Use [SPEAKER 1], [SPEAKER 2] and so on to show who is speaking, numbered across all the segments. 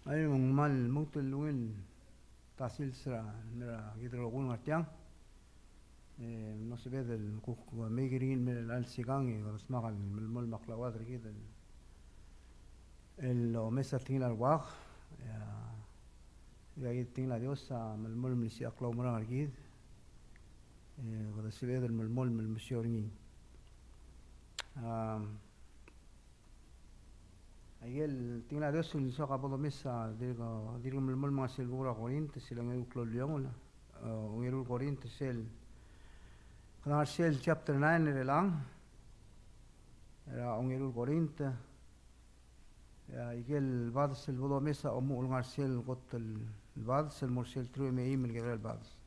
[SPEAKER 1] Ay mong mal mutul win tasil sra nera gidro gun ngatiang no se ve del kuk megirin mel al sigang y los magal mel mol maklawad rigid el lo mesa tin al wag ya gid tin la diosa mel mol mel si aklaw mara rigid se ve del mel mol mel msioringi Ayer tinga Dios el soca podo mesa dirgo mel mol mas el gura Corinto si lang eu clolion el Corinto sel kana sel chapter 9 lang era el Corinto ya igel vads el podo mesa o mu ngar sel got el vads el morsel tru me email que el vads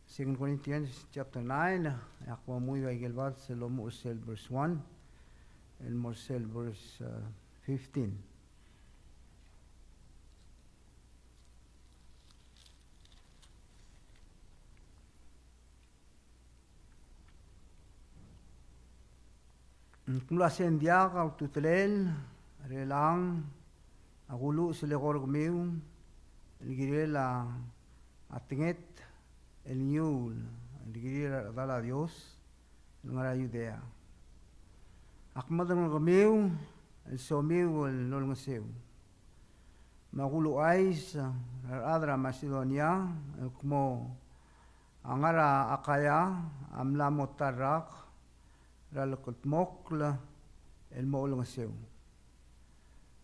[SPEAKER 1] Second Corinthians chapter 9 ya como muy igel vads el mu sel verse 1 el morsel verse 15. Kula sendia ka tutlel relang agulu selegor gmiu ligirela atinget el ñul ligirela dala Dios ngara Judea akmadan gmiu el somiu el nol ngaseu magulu ais adra Macedonia como angara akaya amla motarak ralakot mokla el mo ngaseu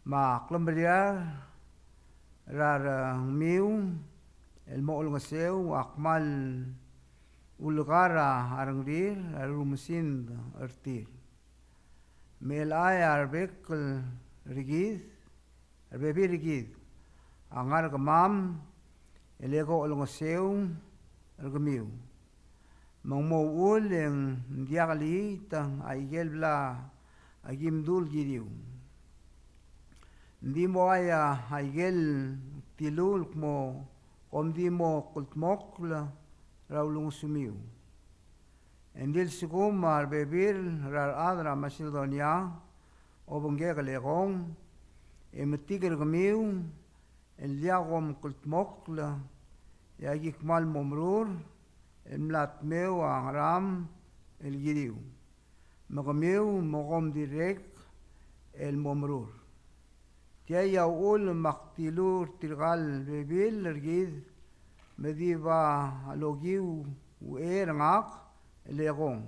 [SPEAKER 1] ma klambria rar miu el mo ngaseu akmal ulgara arangrir arumsin artir mel ay arbek rigid arbebi rigid angar gamam elego olngaseu argamiu mangmo ul yang diakali tang aigel bla agim dul gidiu ndi mo aya aigel tilul mo di mo kultmok la raulung sumiu endil sigum arbebir rar adra Macedonia obongge galegong emtiger gamiu el diagom kultmok la yagik mal momrur el mlat meu angram el gidiu magamiu mogom direk el momrur tiaya ul maktilur tirgal bebil ergid mediba alogiu uerngak elegong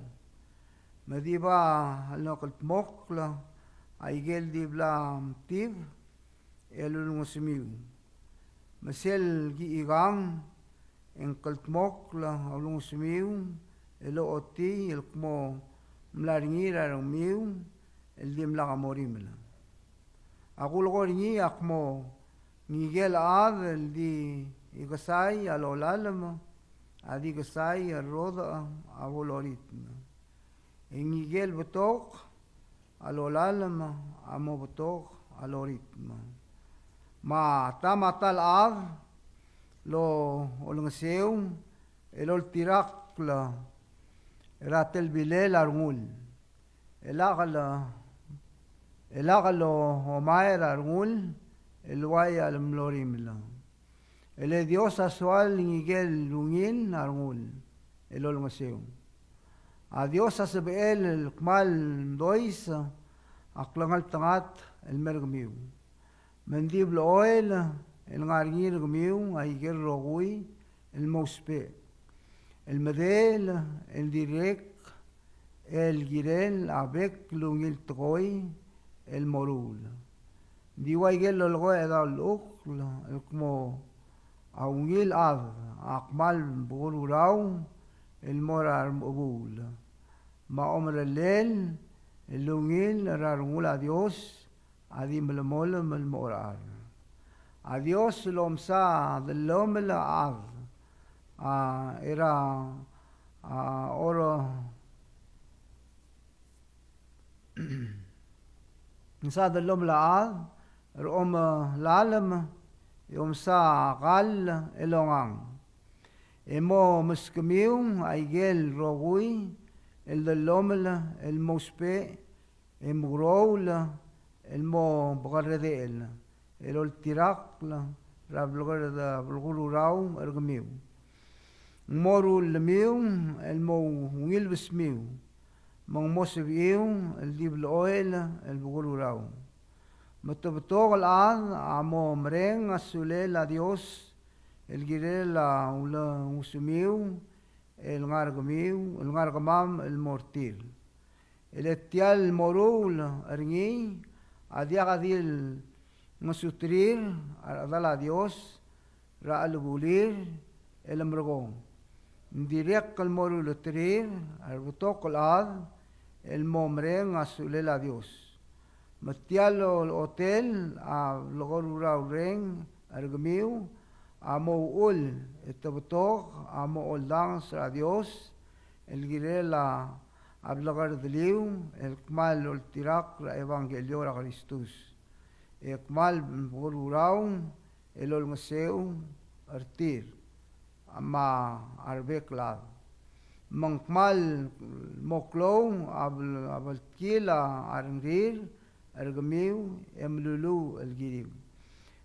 [SPEAKER 1] mediba alokalt la aigel dibla tib elulungusmiu masel gi igang en kaltmok la alung sumiu elo oti el como mlaringira miu el dim la morimla agul goringi akmo nigel ad el di igasai alolalma adi gasai roda avolorit en nigel betok alolalma amo betok alorit ma tamatal ad lo olngaseu elol tirak la ratel bilel arngul elagalo homaer arngul elway almlorim la ele Dios asual ngigel lungin arngul elol ngaseu a Dios asbel el kmal dois aklangal tangat el mergmiu mendib lo oil el ngargir gmiu aiger rogui el mospe el medel el direk el girel abek lungil troi el morul diwaigel lo goeda luk el como aungil ad akmal bururau el morar mobul ma omre el lungil rarungul a Dios adim el mol el morar a Dios lomsa del lomela era oro nsa del lomela rom lalem yomsa gal elongang emo muskemiu aigel rogui el del lomela el mospe emgroula el mo bgarredel el tirak la rablogar da bulguru raum ergmiu moru lemiu el mo ngil bismiu mong moseviu el dibl oil el bulguru raum matobtog al amo mreng asule la Dios el gire la ula usumiu el ngargmiu el ngargamam el mortil el etial morul arngi adiagadil masutrir adala Dios ra albulir el amrogong direct al morul utrir al butok al el momreng asule la Dios matialo el hotel a logorura reng argmiu amo ul etabutok amo oldang sa Dios el gire la hablagar de liu el kmal ol tirak la evangelio ra Christus el kmal borurau el ol ngaseu artir ama arbek la mangkmal moklou abal kila arngir argmiu emlulu el girim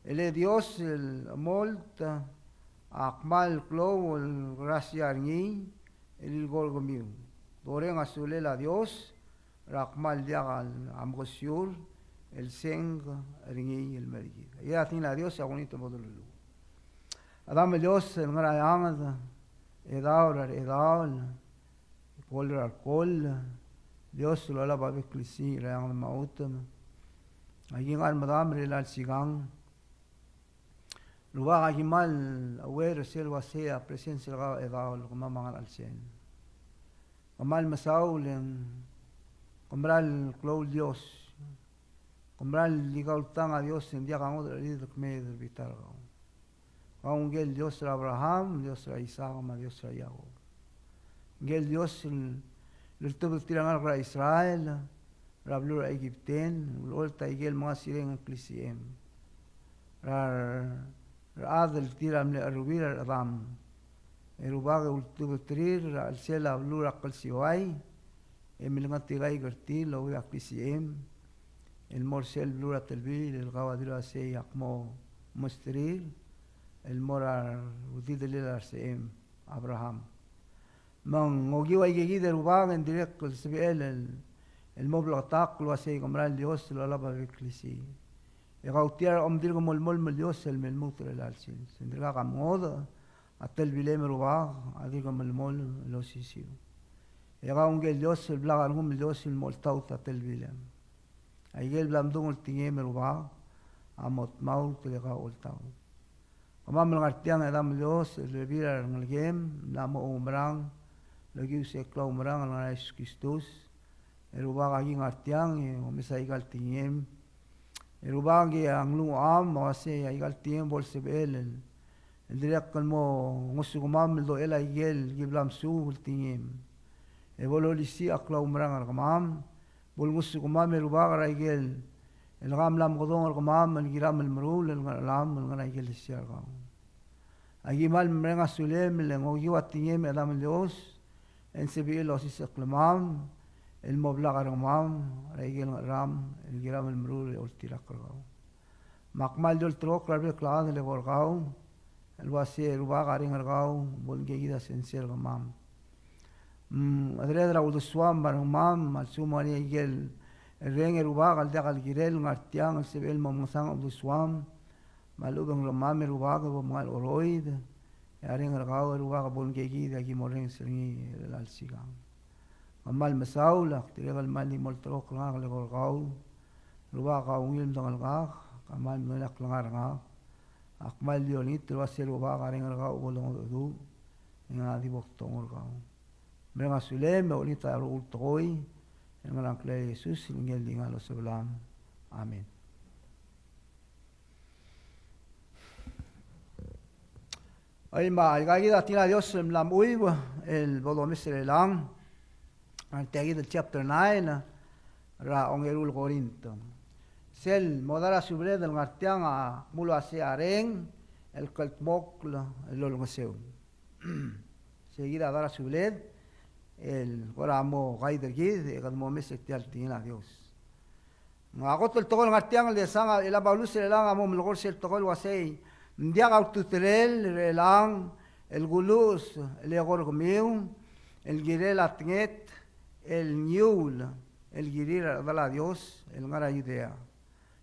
[SPEAKER 1] el Dios el molta akmal klou el gracia arngi el golgomiu Doreng asule la Dios, rakmal diagal amgosiur, el seng ringi el merigi. Ya tin la Dios agonito modululu. Adam Dios el ngarayang edaul alcohol Dios lo la babe klisi rayang mautem. Aging al madam relal sigang. Luwa agimal aware selwa sea presencia edaul kumamangal al sen. Kamal masaul en comprar clou Dios comprar ligaul tang a Dios en dia kango de me del vital kaung gel Dios ra Abraham Dios ra Isaac ma Dios ra Jacob gel Dios el tubo tirangal ra Israel ra blur Egipten volta gel ma siren clisiem ra adel tiram le rubira Adam Erubag ultubo trir al sela blur akal siwai emilngat tigai gerti lo aklisiem el morsel blur atelbil el gawadira se yakmo mustrir el morar udid el sem Abraham man ngogiwa gigi de rubag en direct el sbel el moblo atak lo ase comprar Dios lo lava eklisi e gautiar omdir como el mol Dios el melmutre el alsin sindra gamoda Atel bilem ruba, adigam el mol lo sisiu. Ega ungel Dios el blaga ngum Dios el moltaut atel bilem. Aigel blamdung el tingem ruba, amot maut lega oltau. Amam ngartiang edam Dios el bebira ngalgem, namo umrang, lagi se klau umrang al Jesus Christus. El ruba agi ngartiang, omisa igal tingem. El ruba agi anglu am, ase igal tingem bolsebel el direct kalmo ngusugumam do ela igel giblam su ultingim e bololisi akla umrang argamam bol ngusugumam rubaga igel el gamlam godong argamam el giram el mrul el lam el ngana igel siargam agimal mrenga sulem el ngogi watingim adam Dios en sebi los isaklamam el moblag argamam igel ram el giram el mrul el tirakgam makmal dol trok rabe klan le gorgau el wasi ruba garing argau bol gegida sensiel gamam adredra uduswam barmam al sumani igel el reng ruba gal dagal girel ngartiang el sebel mamsang uduswam malubang ramam ruba go mal oroid yaring argau ruba bol gegida gi moreng sringi al sigang amal masaula tiregal mali moltro klang le gorgau ruba ga ungil dangal ga kamal melak langar ga akmal dionit lo hacer uba garing argau bolong du nga di boktong argau menga sulem olita ul toy en la clay Jesus ngel dinga lo sebelam amen ay ma gagi da tina Dios la muy el bolomesre lang ante el chapter 9 ra ongerul Corinto Sel modara subre del ngartiang a mulo ase areng el kaltmok el olngaseu. Seguida dara subled el goramo gaider gid e gadmo mesetial tina Dios. Ako tol ngartiang le sanga ila Paulus lang amo mlogor sel tokol wasay. Ndia kaututrel relang el gulus el egor gumiu el girel atnget el niul el girir dala Dios el ngara idea.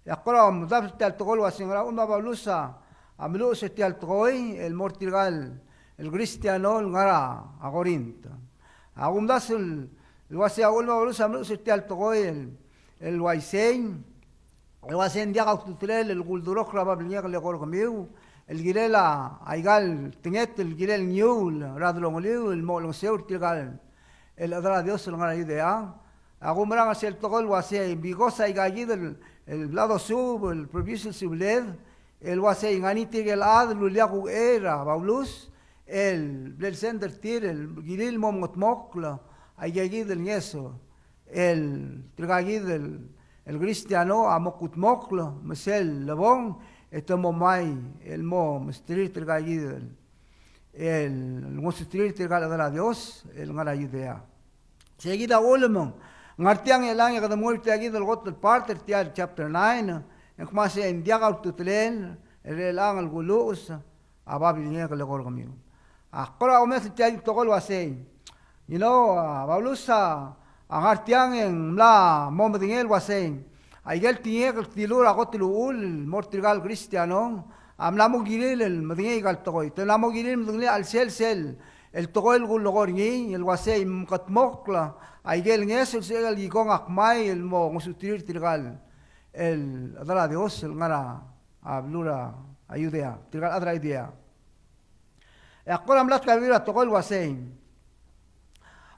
[SPEAKER 1] Yakora mudab tal tokol wasingra uma Paulusa amlu se tal toy el mortigal el cristiano el ngara a Corinto. Agumdas el wasay ulma Paulusa amlu se tal toy el Waisen, el Waisen dia kaututrel el guldurok raba bliñak le gor comiu, el girela aigal tinget el girel niul radlongoliu el molong seur tilgal el adra Dios el ngara idea agumrang asel tokol Wasen bigosa igagid el lado sub el provincial subled el Wasen ganiti el ad luliaku era Paulus el blel center tir el giril momotmokla aigagid el nieso el tragagid el cristiano amokutmoklo mesel lebong etomo mai el mo mestrir tragagid el mostrir tragala de la Dios el ngara idea seguida ulmong ngartiang elang ya muerte agid el got el part el chapter 9 en kuma se en diaga tutlen el elang el gulus ababilia que le gorgamiu akora omes tiag tokol wasei Paulusa Angartiang en la momedingel wasen aigel tieg tilura gotilul mortigal cristiano amlamo giril el medingel gal toy telamo giril medingel al sel el toy el gulogorni el wasen katmokla aigel nges el sel igong akmai el mo ngusutir tirgal el adala Dios el ngara ablura ayudea tirgal adra idea akora amlat kabira toy wasen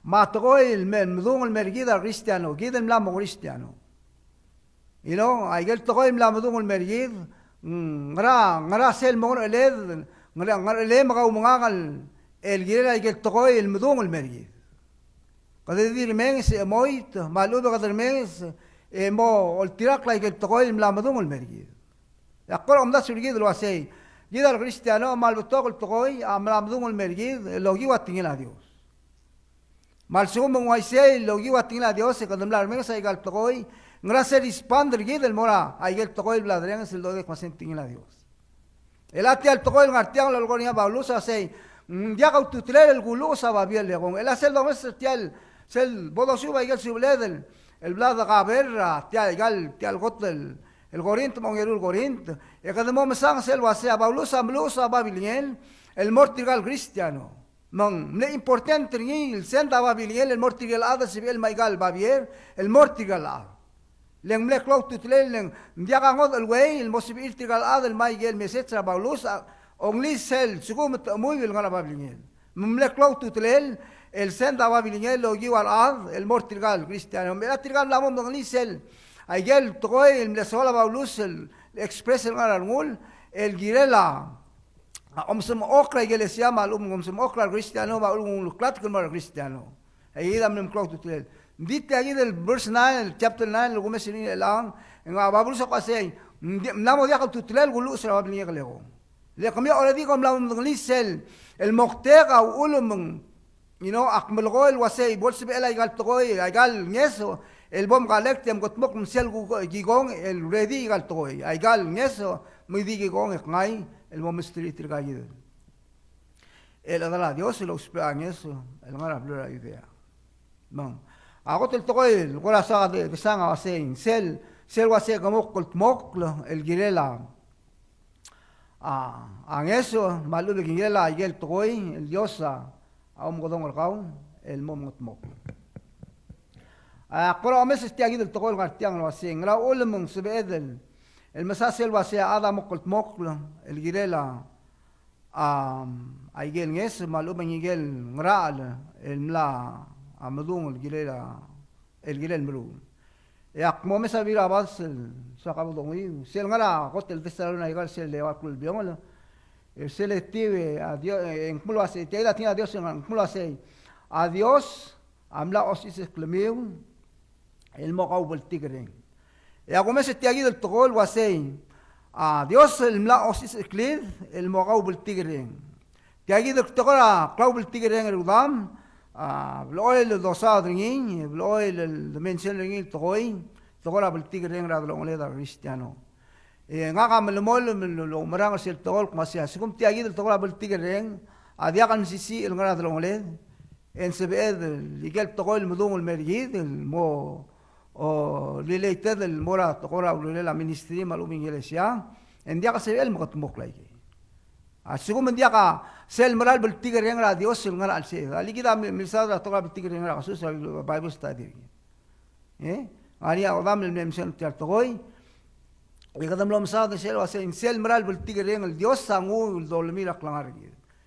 [SPEAKER 1] ma togoy el mdung el mergida cristiano gidem la cristiano aigel togoy la mdung el mergid ngara sel mong eled ngara le magaw mangal el gidel aigel togoy el mdung el mergid kade dir mengs moit maludo kade mengs mo ol tirak la aigel togoy la mdung el mergid yaqor amda surgid lo asay gidel cristiano mal togol togoy am la mdung el mergid lo giwa tingel a Dios Malsum Moisés lo giwa tingla Dios cuando la armega ay gal togoy gracias dispander gidel mora ay gal togoy bladren es el do de consentingla Dios el ati al togoy ngartiang lo gonia Paulus asay dia gaututrel el gulusa va bien legon el hacer do mes tial sel bodo suba gal subledel el blada gaberra tial gotel el Corinto mongerul Corinto e cada mo mesang sel va sea Paulus amblusa va bien el mortigal cristiano ne importante ni el senda babiliel el mortigal ada sibil maigal babier el mortigal ad len mle clau tutlel len diaga ngod el wey el mosibil tigal ad el maigel mesetra Paulus ongli sel sugum muy bil ngala babiliel mle clau tutlel el senda babiliel lo giwal ad el mortigal cristiano me la tigal la mom ongli sel aigel toy el mle sola Paulus el express el ngala ngul el girela Omsem okra iglesia malum omsem okra cristiano ba ulung klat kumar cristiano ayida mnem klok tutel dite agi del verse 9 chapter 9 lo gumes ni elang nga babul sa kasi namo dia tutel gulu sa babli nglego le kami already kom la nglisel el moktega ulum akmal gol wasay bolse be la igal toy igal ngeso el bom galek tem gotmok msel gigong el ready igal toy igal ngeso muy digigong ngai el momestri tirgayid el adala Dios lo uspean eso el ngara blura idea man agot el toy gola sa de sanga wasen sel wase como koltmok el girela an eso malu de girela y el toy el diosa am godong el gaun el momotmok qora meses tiagid el toy gartiang wasen la ulmung subedel el mesasel wase adam koltmok el girela aigel nges malum ngigel ngral el mla amadung el girel mru yak mo mesa vira bas sa kabo dongi sel ngara hotel Tesalónica igal sel le wakul biongol el selective a Dios en culo hace te la tiene a Dios en culo hace a Dios amla osis exclamiu el mo bol tigren ya como se te ha ido el togol wasei a Dios el mla osis exclid el mo bol tigren te ha ido el togol bol tigren el udam bloel el dosado ringin bloel el mención ringin togoy tokora beltigering ra lo ngoleda Cristiano nga ka melmol lo marang sel tokol masya sikum tiagi del tokora beltigering adiakan sisi el ngara lo ngoled en sebed ligel tokol mudung el mergid el mo o lileite del mora tokora la ministri malum iglesia en dia ka sebel mo katmok lagi sikum dia ka sel moral beltigering ra Dios el ngara al se ali kita misal tokora beltigering ra kasus Bible study Aria odam el mention tiar toy y kadam lo msa de sel wase in sel moral beltigering el Dios sangu el dolmira klangar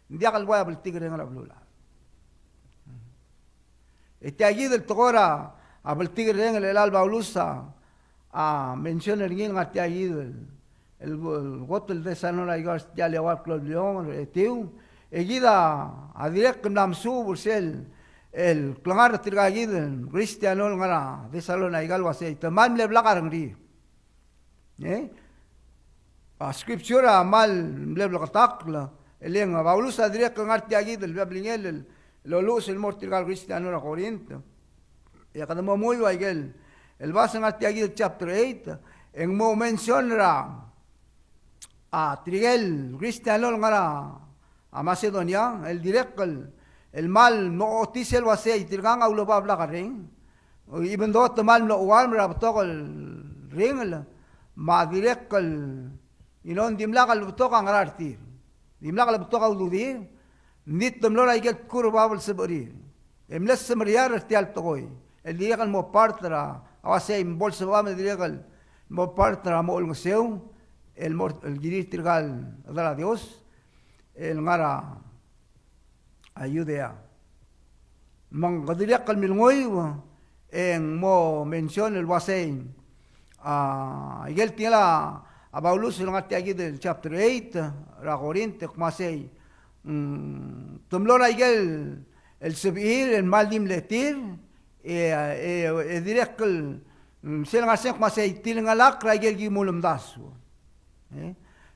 [SPEAKER 1] dia kal boya beltigering la blula allí del tokora a beltigering el alba ulusa a mention el ngin ngati allí el gotel de sanora igas ya le wa Claude Leon etiu egida a direct namsu bursel el clangar tirgagi del Cristiano ngara de salona igal wase teman le blagar ngri a scriptura mal le blagatakla eleng Paulus direct clangar tiagi del biblingel lo luz el mortirgal Cristiano la Corinto ya kada mo muy waigel el base ngar tiagi del chapter 8 en mo menciona a trigel Cristiano ngara a Macedonia el direct el mal no otisel wase itirgang aulo babla ka ring even though the mal no warm ra to el ring ma direct inon dimla kal to ka ngararti dimla kal to ka uludi nit demlo ra iget kur babal sebri emles semriar tial toy el direct mo partra awase im bolsa ba me direct mo partra mo el seu el girir tirgal dala Dios el ngara ayudea mang kadiriak kal milngoy en mo mention el wasein igel tiela a Paulus lo ngati agi del chapter 8 ra Corinte kumasei tumlora igel el subir el maldim letir direk kal sel ngasek kumasei tilingalak ra igel gimulum dasu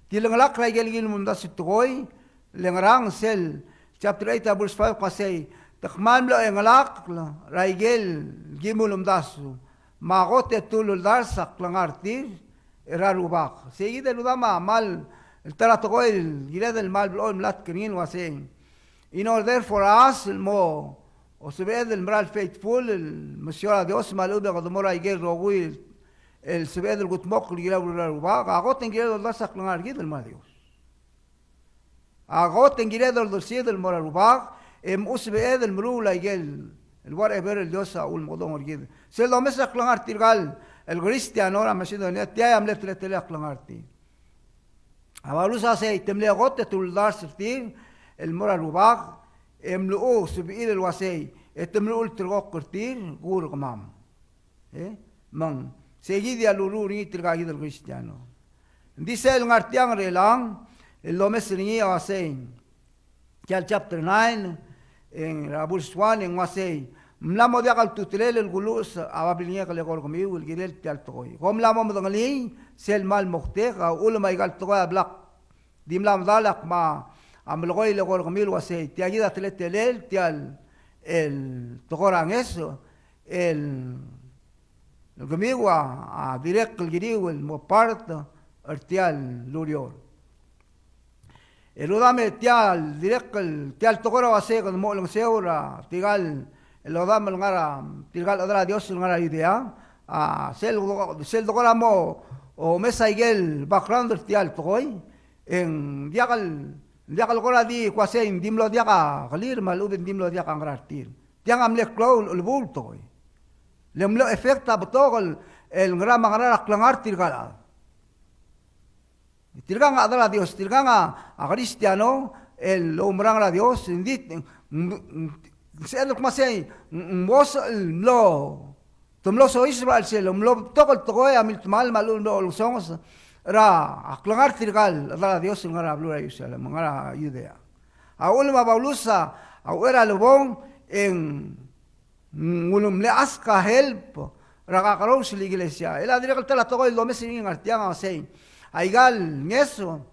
[SPEAKER 1] tilingalak ra igel gimulum dasu toy lengrang sel chapter 8 verse 5 kasi takman lo engalak raigel gimulum dasu magote tulul darsak langartir erarubak seguida ludama mal el trato ko el gire del mal blo mlat kinin wasen in order for us el mo o se ve del moral faithful el monsieur Dios malube godmora igel rogui el se ve del gutmok gire erarubak agote gire del darsak langartir del mal Dios agot en gire del dossier del morarubag usbe del mrula igel el whatever el Dios ul modon orgid se lo mesa klangar tirgal el Cristiano ra Macedonia tia am letre tele klangarti avalusa se temle agot tul dar sirtir el morarubag emlu usbe el wasei etemlu ul tirgo kurtir gur gamam man seguidi aluru ni tirga del Cristiano dice el ngartiang relang el lo mesrini wasein que al chapter 9 en Rabus 1 en wasei mlamo dia kal tutlel el gulus ababilinya kal gor komi ul gilel tal toy kom lamo mdangali sel mal muhtega ul ma igal toy ablak dimlam dalak ma amloy le gor komi wasei tiagida tletelel tial el togoran eso el komi wa direct el giriu el moparto artial lurior el odame tial direct tial tokora wase con mo long seura tigal el odame ngara tigal odra Dios ngara idea sel tokora mo o mesa igel background tial toy en diagal gora di kwase dimlo diaka galir malubin dimlo diaka ngarartir tiang amle clown el bulto lemlo efecta botogol el grama ngara klangartir gala tirgang adala Dios, tirgang a Cristiano, el umrang a Dios, indit, se ano kumasay, mos lo, tumlo so Israel sel, lo tokol tokoy amil tumal malun lo lusongos, ra aklangar tirgal adala Dios ngara blura Israel, ngara Judea. Ulma Paulusa, era lubong en ngulum le aska help, ra kakaraw sa iglesia. Ela dire kaltala tokoy lo mesing artiang asay. Aigal ngeso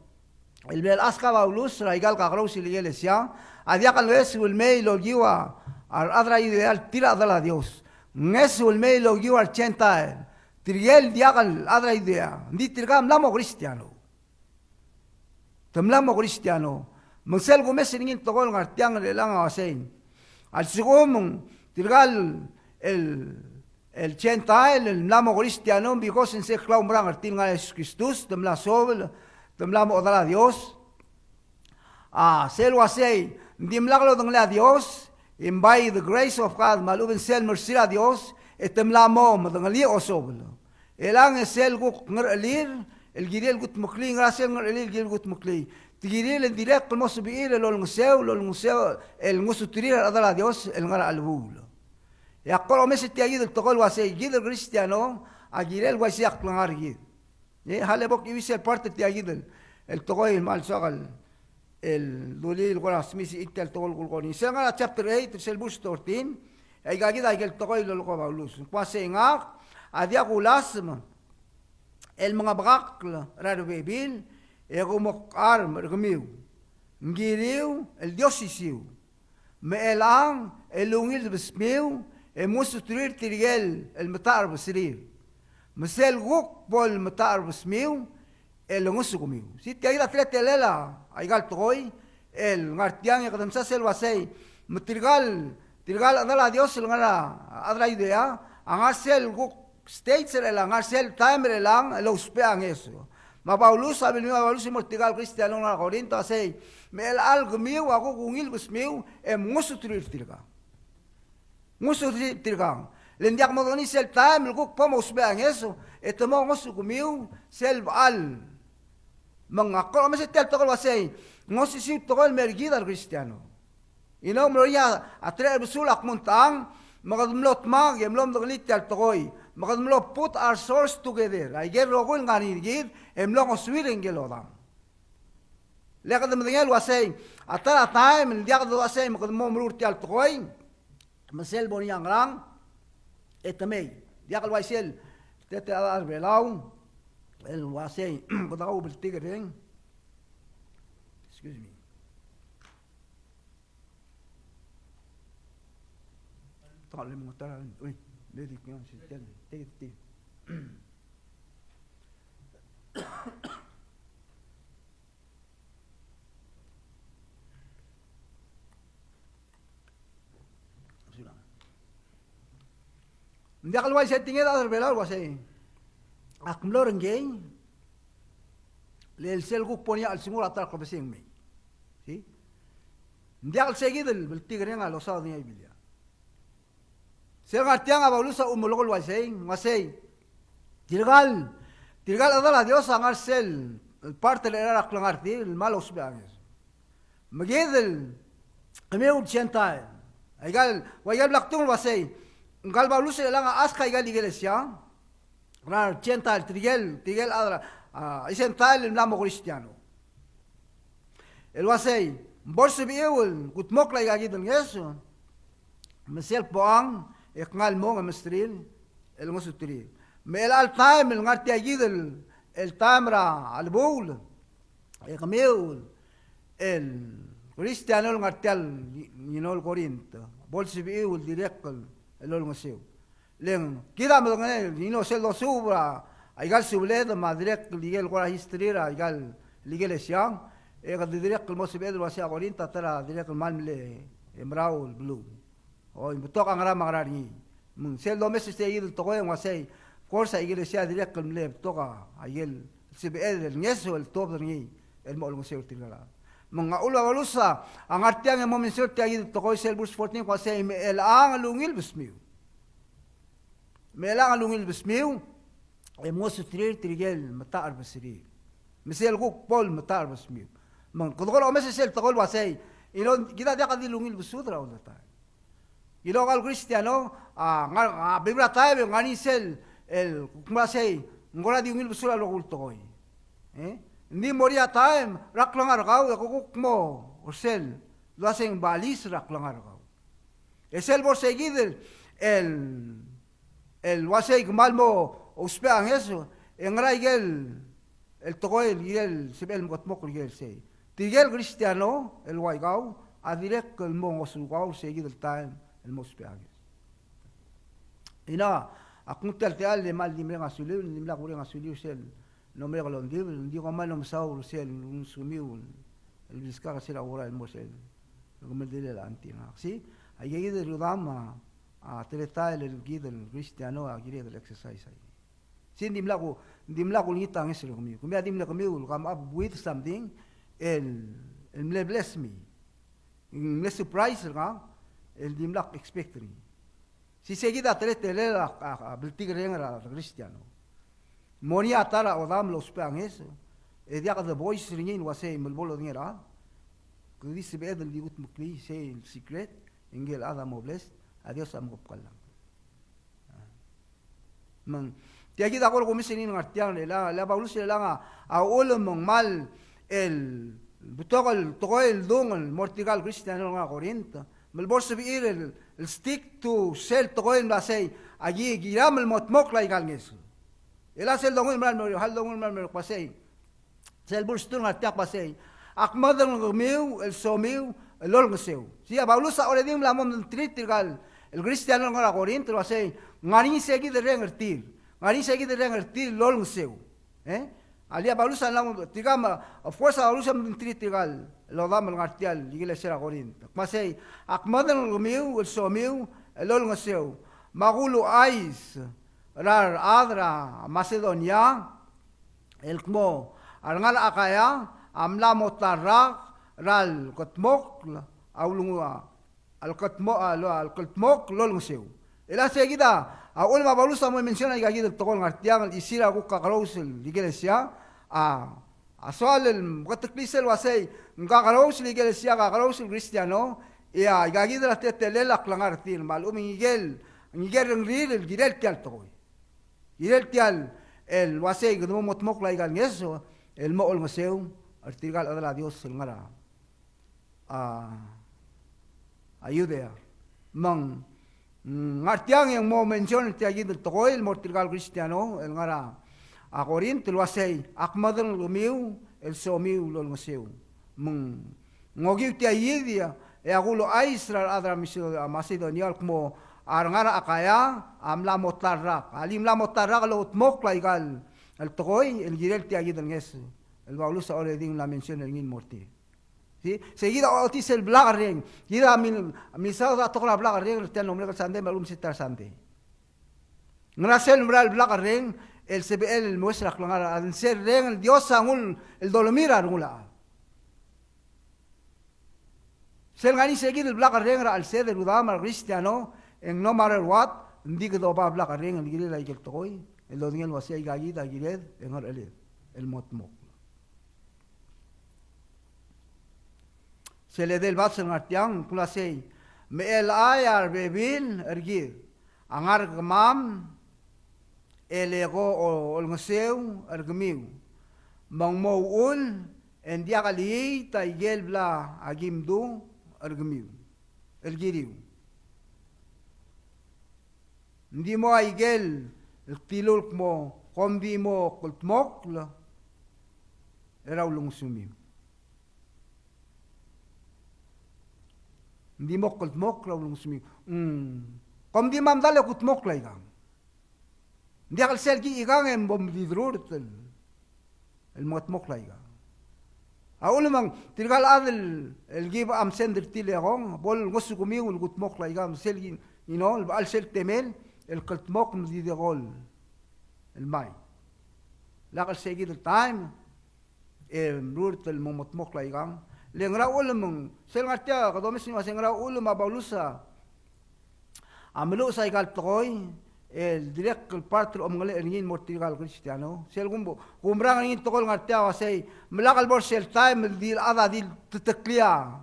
[SPEAKER 1] el bel aska Paulus aigal kagraw si iglesia adia kan ngeso el mei lo giwa ar adra ideal tira dala Dios ngeso el mei lo giwa 80 tirgel diakal adra idea, hindi tirgam lamo Kristiyano. Tamlamo Kristiyano, magsel gumes siningin tokol ng artiang nilang awasin. At sigumong tirgal el Gentile, el lamo Kristiyano, because in se klaw mrang artin nga Jesus Kristus, tamla sobel, tamlamo odala Dios. Sel wasay, hindi mlaklo ng la Dios, and by the grace of God, malubin sel mercy la Dios, etemlamo madangali o sobel. Elang sel guk ngaralir, el giril gut mukli, ngrasel ngaralir giril gut mukli. Tigiril el direct mo subir el nguseo, el ngusuturir adala Dios, el ngara albul. Ya kolo meses te ayuda el tokol wasay, gid el cristiano, agirel wasay aklangar gid. Halebok ibis el parte te ayuda el tokol el mal sogal. El dulil gora smisi itel tokol gulgoni. Senga chapter 8 sel bus 14, ay gagid ay el tokol lo ko baulus. Kwase ngak adia gulasm el mga bakla rarbebil egumok arm rgmiu. Ngiriu el diosisiu. Meelang elungil besmiu emusutrir tirgel el matar besrir. Mesel guk bol matar besmiu el ngusukumiu. Si te ayuda tletelela ay gal toy el ngartiang yakadam sa sel wasay matirgal adala Dios el ngara adra idea angasel guk states el angasel time lang el uspeang eso mabaulus sabi ni mabaulus mortigal cristiano na Corinto asay mel algmiu ako kungil besmiu musutrir tirgang lendiak mo ni sel time guk pa uspeang eso etmo ngusukumiu sel al mga ko mas tel tokol wasay ngosisi tokol mergida al cristiano ino mloya atre besulak muntang magadmlot mag yemlom doglit tel tokoy magadmlot put our souls together ay ger rogol ngani gid emlong oswiren gelodam lekadam dengel wasay atara time diak do wasay magadmo mlur tel tokoy masel boniang rang etamay diak wasel tete alar belau el wasay بدأوا بالتيجرين excuse me طالع المطار وين ليدي كمان شتل تيجي من داخل واي سيتينغ هذا البلاد واسي akmlor ngey lel sel guk ponia al simul atar ko besing me si ndial seguidel bel tigre nga lo sa ni bilia sel ngatianga baulusa umulogol wasay tirgal adala Dios angar sel el parte le era aklangar ti el malos beanes magedel ameu Gentile aygal wayal blaktung wasay ngal baulusa lang aska igal iglesia Rar Gentile tigel adra Gentile el lamo cristiano. El wasay borse biewel gutmok la gagid ng Yesu. Mesel poang ekngal mo ng mestril el ngosutri. Mel al time el ngarti agid el tamra al bowl. Ekmeu el cristiano el ngarti al ninol Corinto. Borse biewel direct el ngoseu. Leng kira mo ngene nino selo subra aigal subled ma direct ligel gora histrira aigal ligel siang e ga direct mo sibed wasi Corinto tara direct malmle emraul blue o imbutok ang ra magrani mun selo mes este ir to koen wasay corsa iglesia direct mle toka aiel sibed el ngeso el top ni el mo mo seo tirala mga ulwa walusa ang artiang mo mensul ti ir to koy sel bus 14 wasay el ang lungil bismiu melang alungil besmiu musutrir tirgel matar besri mesel guk pol matar besmiu man kodol o mesel tokol wasay ilon kita dia kadi lungil besudra on ta ilon al cristiano bibra tayo ngani sel el kumasay ngora di ungil besura lo kultoy ni moria time raklangar kau kuk mo osel lo hacen balis raklangar kau esel bor seguido el wasay malmo uspeang eso en raigel el tokoel el sibel motmok el sei tigel cristiano el waigau a direct el mongo sugau seguido el time el mospeang ina akung tel le mal dimre ngasuliu dimla kure ngasuliu sel nombre kalondiu ndi ko man nomsaur sel un sumiu el visca sel ahora el mosel como dile la antina sí ahí de rudama a teleta el guide el cristiano a guide el exercise ahí sí dimla ko nita ngesel komiu kumia dimla komiu come up with something el me bless me me surprise el dimla expecting si seguida telete a beltigre a cristiano monia tara odam los peanges dia ka the voice ringin wase melbolo dinera que dice be del digut mukli say el secret ingel adam obles adios am kopkala man ti agi da ko komisinin ngartian la baulus la a olomong mal el butogol togoel dong el mortigal cristiano nga Corinto melborse biir el stick to sel togoel la say allí giram el motmok la igalnges el hace el dongol mal hal dongol mal pasay sel burstung atia pasay akmadang gumiu el somiu el olngeseu si a baulus a oredim la mom tritirgal el cristiano nga Corinto la say ngani segi de rengertir ngani segi de rengertir lolngeseu alia balusa lang tigama fuerza balusa tritirgal lo dam ngartial iglesia Corinto masay akmadan gumiu el somiu el olngeseu magulu ais rar adra Macedonia el kmo arngal akaya amla motarrak ral kotmok aulungwa al kotmok lolngeseu ela seguida a ulma balusa mo menciona y aquí del tocón ngartian y sira busca caros el iglesia a soal el guateklisel wasei ngagaros la iglesia ngagaros el cristiano y a aquí de la tetele la clangartil mal Miguel ngir el girel tial toy girel tial el wasei que no motmok la igal eso el mo olmoseu artigal adala Dios el ngara ayuda man ngartiang yang mo mention ti agi del togoy el mortigal cristiano el ngara a Corinto lo asay akmadon lumiu el somiu lo ngoseu ngogiu ti ayidia e agulo Israel adra Macedonia como arngara akaya amla motarrak alim la motarrak lo utmok la igal el togoy el girel ti agi del nges el baulus ore ding la mention el ngin morti ¿sí? Seguida otis el blagarren, seguida mi sauda toca la blagarren, el nombre del sande, malum sitar sande. Gracias el nombre del blagarren, el CBL el muestra clara, al ser ren el Dios angul el dolomira angula. Se gani seguir el blagarren al ser el udama cristiano, en no matter what, diga do ba blagarren el gire la y el toy, el dodien lo hacía y gallida gired en el motmo. Se le del vaso ngartiang kulasei me el ayar bebil ergir angar gamam el ego ol ngeseu ergmiu mang moul en diagali ta igel bla agimdu ergmiu ergiriu ndi mo igel tilul mo kombi mo kultmok la era ulung sumiu di mok la ulung sumi kom di mam dale kut mok la igang di akal selgi igang em bom di drur el mot mok la igang aul mang tirgal adel el gib am sender tile gong bol ngosu kumi ul kut mok la igang selgi al sel temel el kut mok di de gol el mai la akal segi del time el rur el mot mok la igang lengra ulumung sel ngartia kadomis ni masengra uluma baulusa amelo sa igal toy el direct el partner omngale ngin mortigal cristiano sel gumbo gumbrang ngin tokol ngartia wasay melakal bor sel time dil ada dil teteklia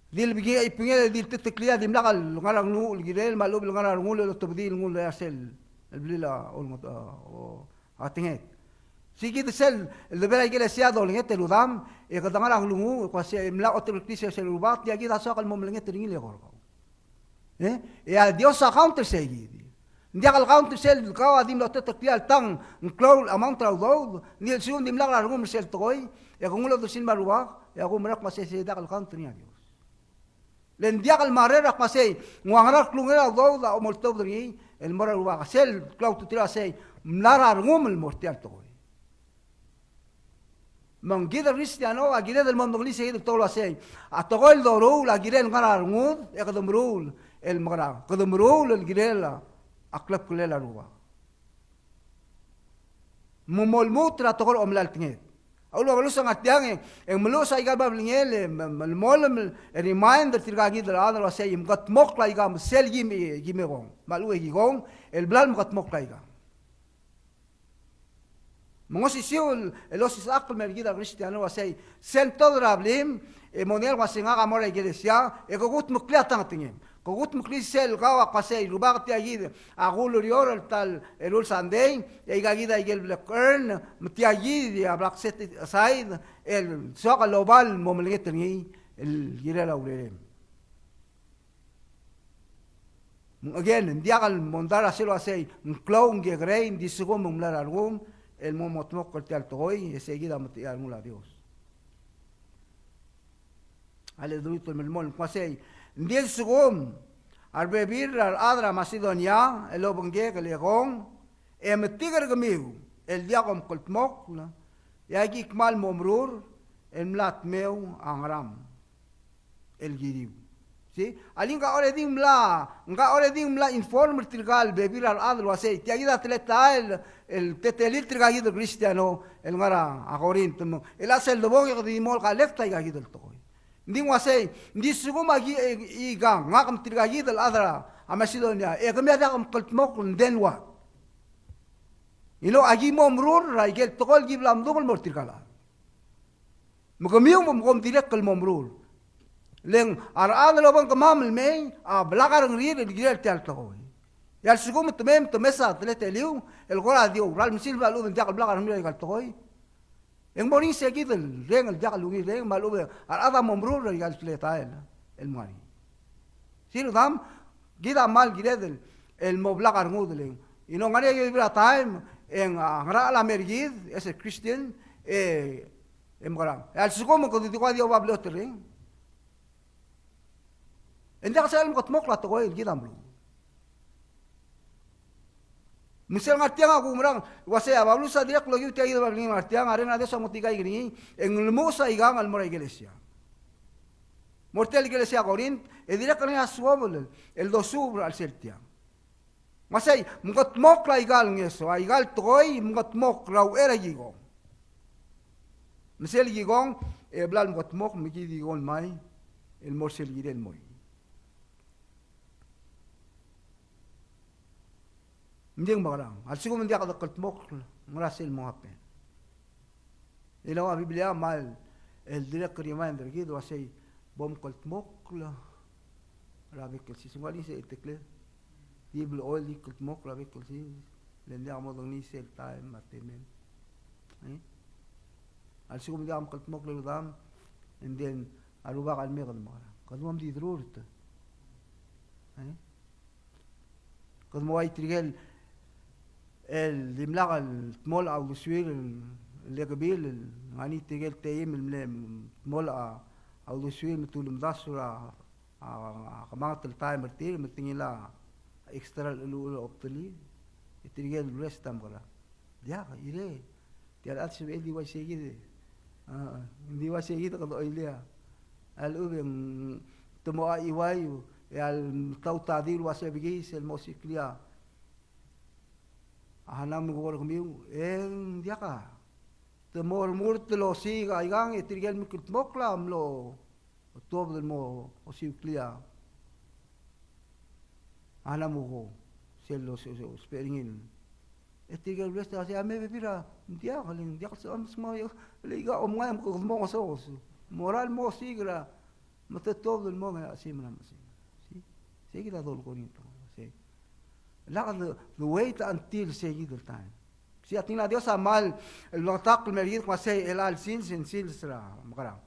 [SPEAKER 1] dil bigi ay pingel dil teteklia dim lakal ngarang nu gidel malub ngarang ngulo tobdil ngulo sel el blila o atinget Sige de sel el de vera iglesia dolengete ludam e kadangala lungu kwasi mla otel krisia sel ubat ya gida sakal momlengete ringile gorgo e a Dios account segi ndia kal account sel ka adim lo teteklia tang cloud amount traud ni el sun dim la ngum sel toy e kungulo do sin maruwa e agum rak mase se da kal account ni Dios len dia kal marera kwasi ngwangara klungera do da omoltob ri el moral uba sel clau tu tira sei mlara ngum el mortial to mangida cristiano agire del mondo glise gide to lo sei a to el doro la gire el ngara ngud e kadum rul el mara kadum rul el girela aklap kulela ruwa mumol mutra to om lal tinget aulo balusa ngatiang en melusa igal bablingel mol reminder tirga gide la adro sei mgat mok la igam sel gimi gong malu gong el blal mgat mok la igam Mongosi siul elosis akl mergida cristiano wasei sen todo rablim e monel wasinga gamora iglesia e gogut muklia tangatingem gogut mukli sel gawa qasei rubagti agid agul rior tal elul sunday e igagida igel blackern mtiagid ya black set side el soga global momlegetni el girela ulem again diagal mondara selo asei clown gegrain disugum mumlar algum el momotmok corte alto hoy y seguida a mula Dios. Aleluya, el mol, cuasei. 10 segundos, al beber al adra Macedonia, el obongue que le gon, tiger gamiu, el diagom coltmok, y aquí mal momrur, el mlat meu angram, el giriu. ¿Sí? Alin ka ore ding mla informer tirgal beber al adro asei, te ayuda atleta el tetelit tirgal del cristiano, el ngara a Corinto, el hace el dobong que dimol ka lecta y del toy. Ding wasei, di suguma i gang, ngakam tirgal del adra a Macedonia, e kami ada kam kaltmok denwa. Ilo agi momrur ra igel tokol giblam dongol mor tirgala. Mukamiu mum direct kal momrur. Leng ar lobang kamam mei a blagar ngrir el girel tel toy yal sigum temem temesa tleteliu el gora dio ral misil balu ben jakal blagar ngrir gal toy en morin seguid el reng el jakal lungi reng malu ar adam momrur gal tletael el mari siru dam gida mal giredel el moblagar ngudlen y no ngare gibra time en ngra la mergid ese christian en gora al sigum ko diwa dio bablotereng Endak saya mukot mokla to koy gidam lu. Misal ngatiang aku merang wase abablu sa direk lo yuti ayo babling ngatiang arena de samuti kai gini en lmusa igang al mora iglesia. Mortel iglesia Corint e direk kan asuobol el dosub al sertia. Masay mukot mokla igal ngeso igal to koy mukot mokla era gigo. Misal gigong e blal mukot mok migi gigon mai el morsel gidel moy. Hindi magarang. At siguro hindi ako nakaltmok, ngarasil mo hapen. Ilaw ang Biblia, mal, el direct reminder, gido, asay, bom kaltmok, rabi kalsi. Sungali sa itikle, diblo oil, di kaltmok, rabi kalsi. Lendi ako mo dong ni sel time, matimen. At siguro hindi ako kaltmok, laludam, and then, aruga kalmi ka magarang. Kadumam di drurta. Kadumam ay trigel, el dimlaga el mol au lusuir el legabil el ngani tigel tayim el mol au lusuir mitulum dasura a kamangat el time ertir mitingila extra el opteli itigel restam kala ya ire tial atsu el diwa segide diwa segide kado ilia al ubem tomo iwayu al tautadir wasebigis el mosiklia hanam gor kamiu en diaka temor murtlo siga igang itirgel mikut mokla amlo tob del mo osiklia hanam go selo speringin itirgel resta asia me bebira diaka ling diaka sam smayo liga omngam ko mo so moral mo sigra mate tob del mo así manam así sí sigira dol corinto the wait until seguido el time. Si atina Dios amal el lotak el merid kwa say el al sins en sils ra makara.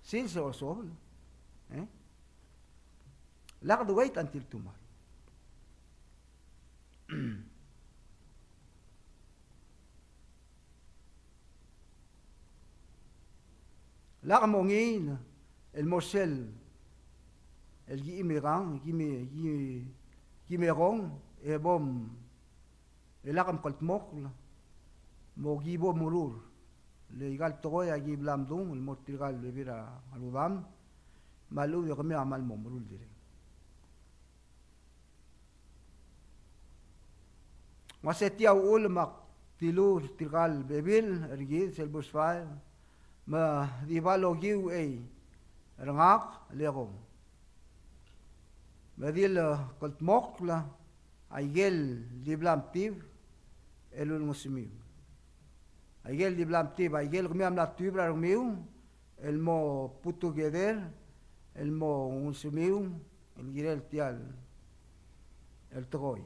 [SPEAKER 1] Sils or so. Lak the wait until tomorrow. Lak mongin el morsel el gimirang gimirong bom elakam kaltmok mo gibo murur le igal togoy agi blam dung el mortigal le vira aludam malu yo kami amal mo murul dire wasetia ul mak tilur tigal bebil ergi sel busfai ma divalo giu rangak legom madil kaltmok la aigel diblam tiv elul musimiu aigel diblam tiv aigel kami amla tibra miu el mo putu geder el mo musimiu el girel tial el togoy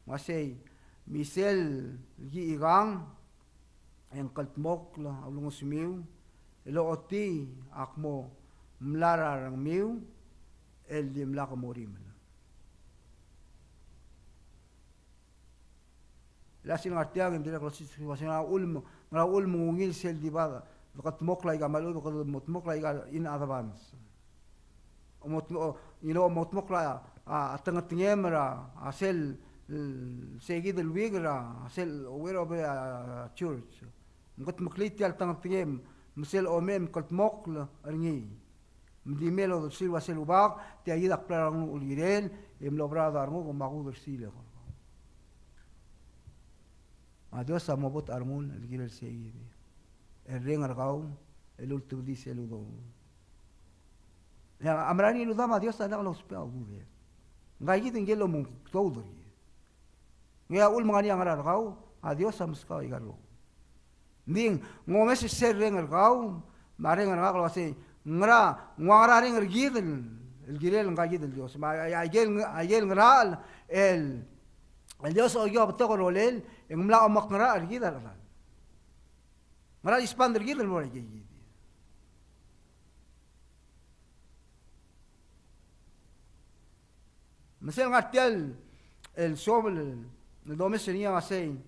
[SPEAKER 1] masay misel gi igang en kaltmok la alung musimiu el oti akmo mlara rang miu el dimla ko morim la sin artiag ndira klosis wasina ulm ngara ulm ngil sel dibada kat mokla iga malu ko mot mokla iga in advance mot mot mokla a tangat ngemra asel seguid el wigra asel wero be church ngot moklit al tangat ngem مسel omem kat mokla arngi mdimelo sil wasel ubak te ayida klarang ulirel em lobrada arngo magu versile Adios amobot armul el girel seguid el ring argau el ultimo dice el udo ya amrani ludam adios ala los pau buve ngai ngelo mun todo ya ul mangani argau adios amska igalo ning ngomes ser ring argau mareng argau wase ngra ngara ring ergid el girel ngai del dios ma ayel ngral el Dios oyó btoko rolel en mla makra argida la mara ispander gida lo argidi مثل قتل الشغل الدوميسينيا واسي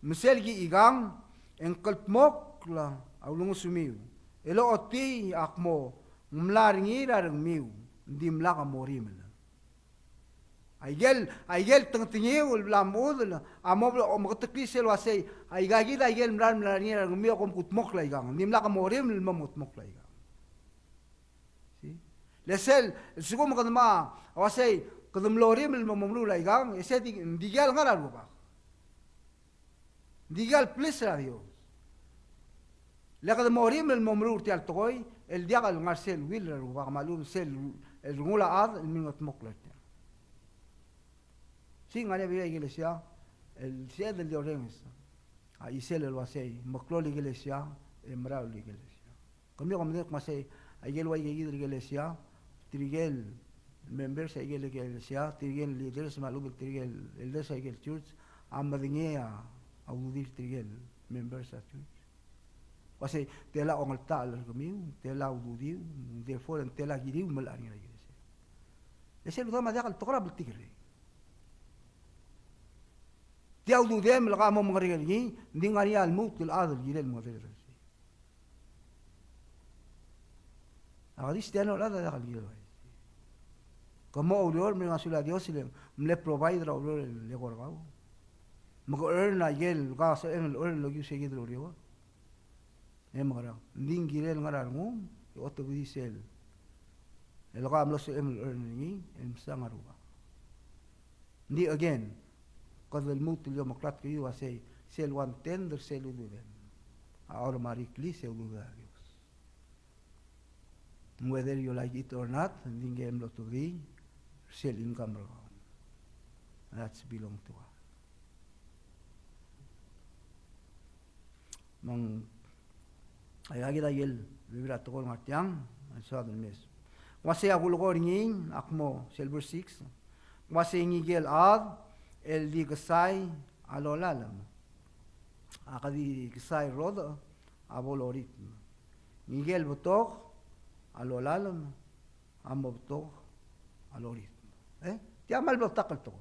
[SPEAKER 1] مثل جي إيجان إن قلت موكلا أو لمسميو إلى أتي أكمو ملارنيرا رميو دي ملاقا موريمنا أيجل تنتنيو البلامود أمو مغتقليس الواسي أيجاجيد أيجل ملارنيرا رميو كم كنت موكلا إيجان دي ملاقا موريم المموت موكلا إيجان لسل السكوم قدما واسي قدم لوريم المملو لا إيجان يسدي ديجال غير الوبا ديجال بليس راديو لقد موريم المملو تيال توي الديال مارسيل ويلر وبعملوا سيل الرجولة عاد المنوت مقلت سين على بيا إجلسيا السيد اللي يوريمس يسيل الواسي مقلول إجلسيا إمراو إجلسيا كم يوم منك ما سي أجل واي يجيد إجلسيا تريجل members أجل إجلسيا تريجل leaders معلوم تريجل elders أجل church أما دنيا أو دير تريجل members church Kasi tela ongal tal kamiu, tela ududiu, therefore tela giriu malari na gire. Ese lugar ma dakal tokra bultigre. Dia ududem laga mo mangari ni, ndingari al mut al adl gire al model. Agadi stiano la dakal gire. Como auror me masula Dios le me provide auror le gorgao. Mo earn a yel gas en el lo que sigue de rio. Emara, dingirel ngararmu, otto bisel. El gam los earning, sangaruba. Di again, because the mut yo maklat que yo say, sell 110, der sell udu dem. Ahora marikli se udu Dios. Whether you like it or not, dingem lo to be, sell income. That's belong to us. Mang Ayagi dahil bibira tokol ngatiang sa del mes. Wase agulgor ngin akmo silver 6. Wase ngigel ad el di gasay alolalam. Akadi gasay rod abolorit. Ngigel botok alolalam amo botok alorit. Tiamal botak to.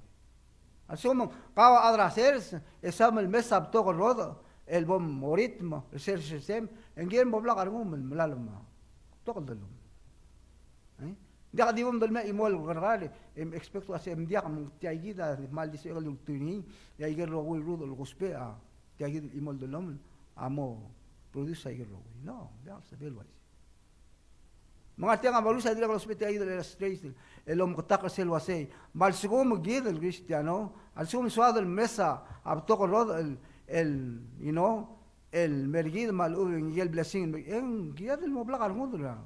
[SPEAKER 1] Asumo kawa adrasers esam el mes abtok rod el bom moritmo el ser system en gem bobla garmum malalma tokdalum Dia ka di mo dalme imol garale expect to asem dia kam tiagida mal di sel tuni ya iger ro wi ru do guspe a tiagida imol dolom amo produce iger ro no dia sa belwais mga tiang amalu sa dia guspe tiagida le stress el om kota sel wasei mal sigum gid el cristiano al sum suado el mesa abto rod el you know el mergid mal u el blessing en gid el moblag al mudra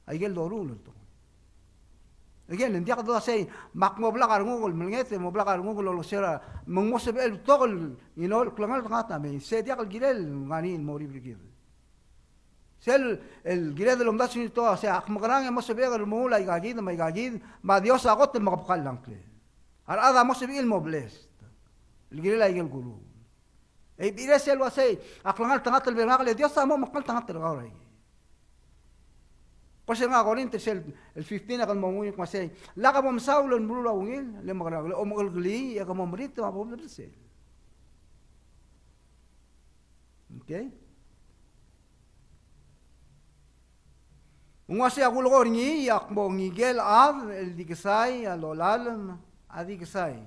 [SPEAKER 1] aigel dorul to again hindi ka do say mak mo blakar ngul mlngete mo blakar ngul lo sera mong mo sebel togol you know klangal ngata me se dia kal girel ngani mo ribrigil sel el girel lo mdas ni to se ak magrang mo sebel mo la igagid ma dios agot mo kapkal lankle ar ada mo sebel mo blessed el girel ay gel gulu ay bire sel wa say ak klangal tangat el bengal dios mo makal tangat el gawray Kasi nga Corintios el 15 akan mangunyo ko say la ka mamsaw lon mulu ungil le magrag o magalgli ya ka mamrito ma problem sel. Okay? Ungasi ako lo ringi yak mo ngigel el diksay alolalem adiksay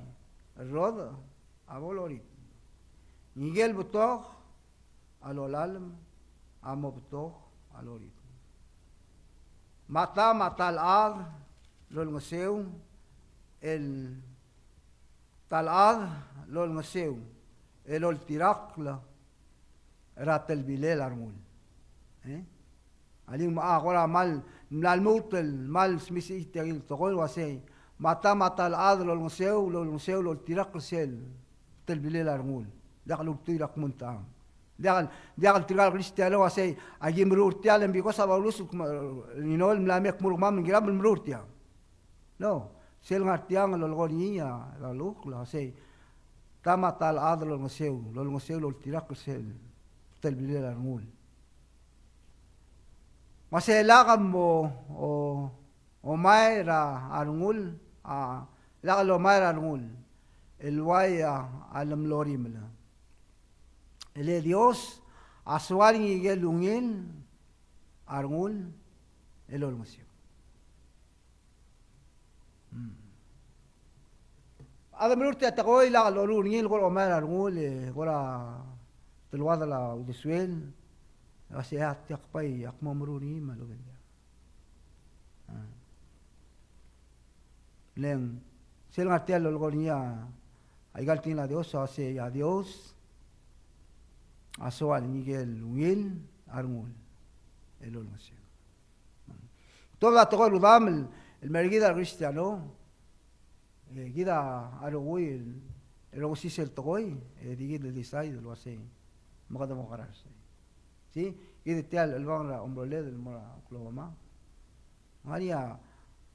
[SPEAKER 1] rod avolorit. Ngigel butok alolalem amo butok alorit. Mata talad lol ngasew el talad lol ngasew el ol tirakla ratel bilel armul aling maakora mal mlalmutel mal smisi tagil tokol wasay mata talad lol ngasew lol tirakla sel tel bilel armul daklug tirak muntang Diakal tigal Cristiano wasay agi merurtia lembi ko sa balus ninol mlamek murumam ngira merurtia. No, sel ngartiang lolgoniya laluk la say tama tal adlo ngoseu lol tirak sel tel bilela ngul. Masela kam mo o mayra arngul la lo mayra arngul elwaya alam lori mala. Ele Dios aswal ngigel lungin arngul elol masyo. Ada menurut ya takoy la lolur ngil ko omar arngul gora telwada la udiswel kasi at yakpay akmo maruni malugan ya. Leng silang artial lolgor niya ay galtin la Dios kasi ya Dios aswal Miguel Ungil Armul elol masyo. Toda tokol udam el mergida cristiano gida arugui el osis el tokoy digid el disay lo hace magada mo karase. Sí, gida tial el bangra ombrole del mora cloma. Maria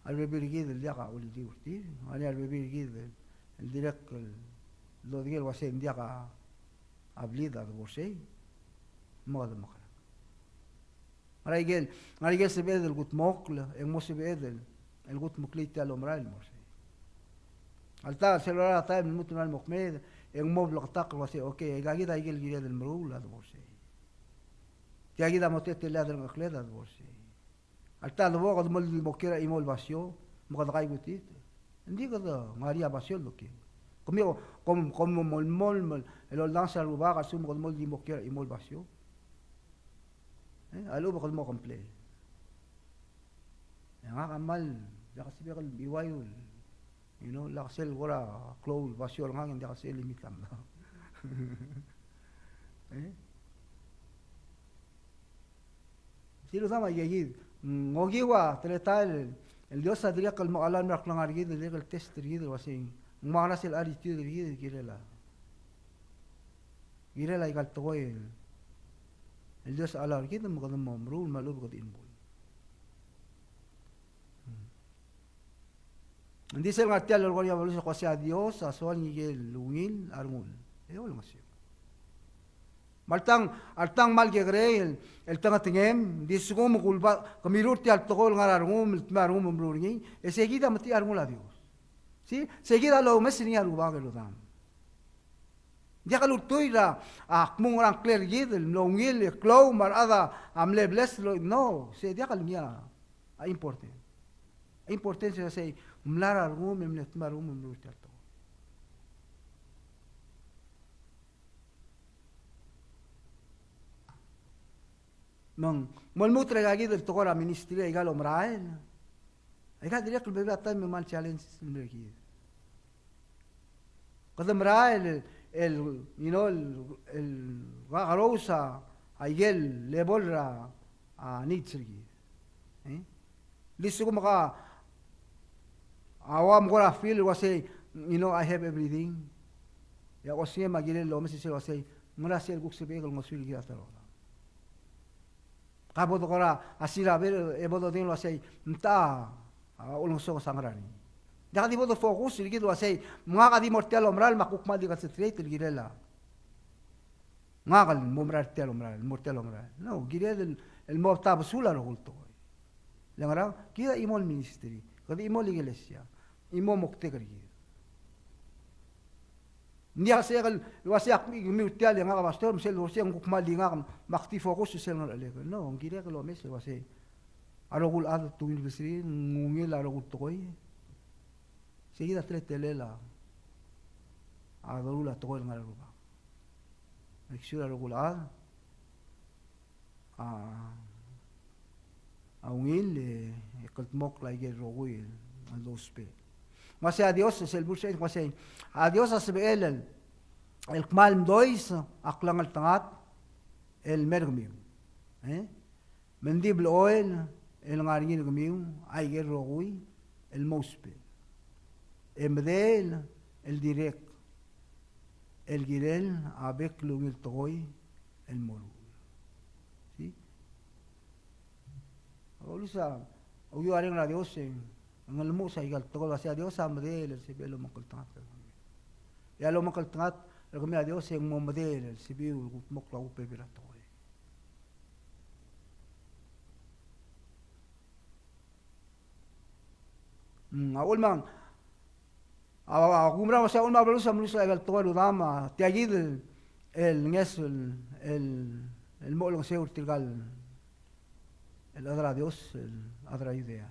[SPEAKER 1] al bebirgid el diaga ul diurti, Maria al bebirgid el direct lo digel wase diaga ablida de bosei moda makara marigel se bedel gut mokla en mo se bedel el gut moklita al omral mosei alta celular ta el mutun al mokmed en mo blaqtaq wase okay gagida igel gida del mrula de bosei tiagida motete la del mkleda de bosei alta lo bogo mol mokira imol basio mo kada gutit ndi kada maria basio lo que Como mol el danza al lugar asum con mol di moquera y mol vacío. Alo ba mo komple. Nga mal ya kasi ba kal biwayo. You know, la sel gora close vacío nga hindi kasi limit kam. Sino sama yigid. Ngogiwa teletal el Dios adria kal mo alan rak lang argid el test rigid wasing Manas el attitude de girela igal toy el Dios alar kita mo kadam mamrul malub kad inbol dice el martial el goria volus ko sia Dios aswal ngil lungil armul wala masyo Maltang mal que grey el tanga tingem disgo mo kulba kamirurti al tokol ngararngum marngum mrurngi seguida mati armul a Dios ¿sí? Seguida lo mesini aruba que lo dan. Ya que lo tuira a como gran clear gid lo ngil clow mar ada amle bless lo no se dia que lo ya importe. Importancia sa umlara rum memlet marum memlutar to. Malmutra gagi del tokora ministry ay galo mrael. Ay ka direk bebra tay me mal challenge mergi. Kada mrael el you know el garosa ayel lebolra nitsrgi. Listo ko maka awam ko feel was say you know I have everything. Ya ko siya magile lo mesi was say mura siya gukse ko masul gi ataro. Kabot ko ra asira ber ebodo din was say mta ulong so sangrani. Daka di bodo focus ligi was say mga kadi mortel omral makukma di ka straight girela. Ngagal mumrar tel omral mortel omral. No girel el morta basula ro gulto. Langara kida imol ministry, kadi imol iglesia, imo mokte kari. Niya sekal wasiak mi utial nga pastor msel wasiak kukmali nga makti focus sel nga ale. No, ang kira ko mes wasi. Arogul ad tu ministry ngungil arogul toy. Seguida tretelela. Arogul toy nga ruba. Eksura arogul ad. Aungil kaltmok lagi roguil ang lospe. Mas a Dios es el burse mas a Dios asbel el kmal dois aklang al tangat el mergmiu. Mendib oil el ngarin gmiu ay rogui el mospe. Emdel el direct el girel abek lungil toy el moru. Olisa, oyo aring na Dios ang almo sa igal tokol kasi Dios amdel si belo makaltangat. Ya lo makaltangat, kami Dios ang momodel si biu mokla upe birato. Awal mang kumra sa ulma balo sa munis igal tokol udama, tiagid el nges el molong seur tilgal. El adra Dios, el adra idea.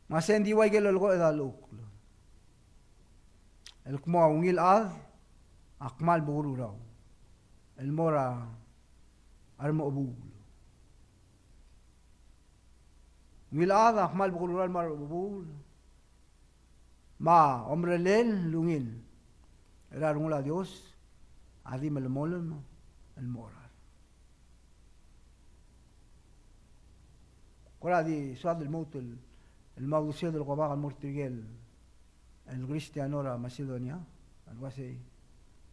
[SPEAKER 1] Mas hindi way gelo algo edaluk. El kuma ungil ad akmal buru raw. El mora armo abu. Ungil ad akmal buru raw mar abu. Ma omrelen lungil. Era a Dios, adi me lo molen el moral. Ahora di suad el mout el maudusio del gobag al mortiguel el cristiano ra Macedonia, algo así.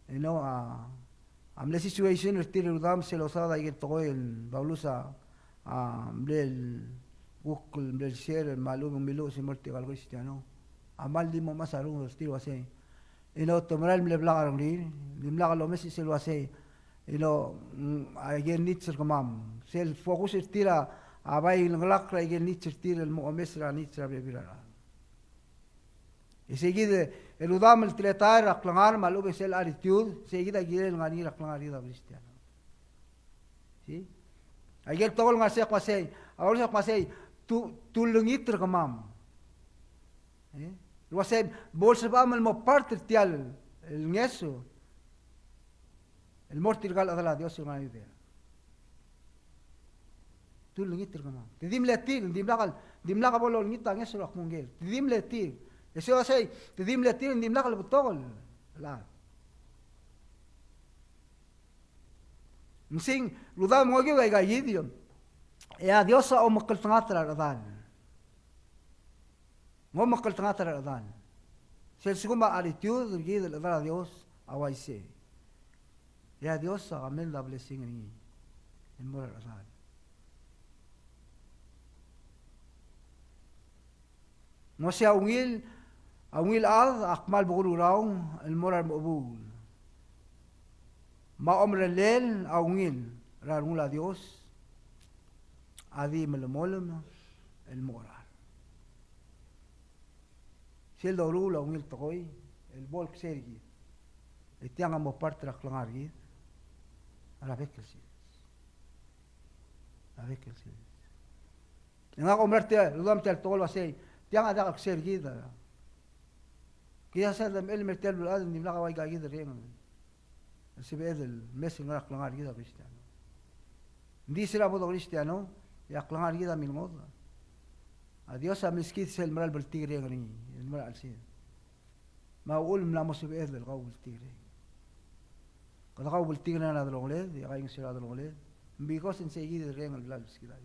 [SPEAKER 1] Y no am la situation el tiro udam se lo sada y todo el baulusa el Google el share el malum milu se mortigal cristiano. Amal di mo masarung el tiro así. Tomaral mle blagar ngri limlaga lo mesi selo ase again nitzer kamam sel focus tira abai nglakra again nitzer tira el muamesra nitzer bebirara seguide el udam el tletar aklangar malu besel attitude seguida gire el ngani aklangar ida cristiano si ayer togol ngase kwase ahora kwase tu lungitr kamam Wasay bolsa ba mal mo parte tial el ngeso el mortir gal adala Dios nga idea tu lungit kama tidim letir dim la bolo ngita ngeso ak mungel tidim letir eso wasay tidim letir dim la butol la msing luda mo ge ga yidion ya Dios o makal tangatra adan Mo makal tangatra adan. Sel siguma attitude gid el adara Dios awaise. Ya Dios amen la blessing ni. En moral adan. Mo sia ungil ad akmal bugul raung el moral mabul. Ma omre lel ungil rarung Dios adi melmolem el moral. Si el dorula un el toy el bol sergi etianga mo parte la clanargi arabekelsi. Arabekelsi. Nga komerte ludam tel tol wasay, tiang ada akser gida. Kaya sa dam el mertel bulad ni mla kaway gagida ring. Si bedel messing rak langar gida Kristiyano. Hindi sila mo Kristiyano, yak langar gida milmod. Adios sa miskit sel maral bertigre ngani, maral sin. Maul mla mo si bedel kaw bertigre. Kada kaw bertigre na nadroled, yakay sila nadroled. Because in say gida ring al blal skida.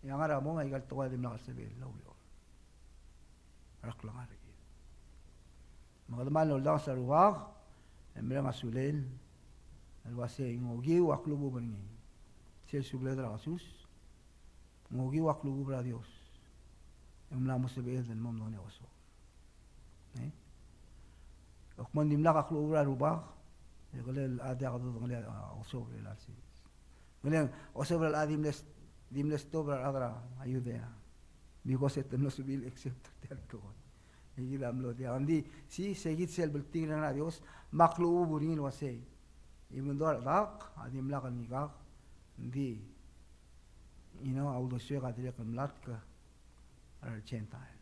[SPEAKER 1] Yang ara mo ay gal tuwa dim nakasabel lawyo. Rak langar. Mga daman lang sa ruwag, emre masulel, alwase ngogi waklubu bani. Sel sugle dra kasus, ngogi waklubu bra Dios. Emla mo sabihin del mom ne oso. Okman dimla kaklubu bra rubag, yagale ada ka do ngale oso el alsi. Ngale oso bra adim les to bra adra ayuda. Because it no subil except ter to. Higidam lo dia andi si segit sel belting na Dios maklu burin wasay even though dak adim la kan nikak ndi audo sye ka dire kan lat ka ar Gentiles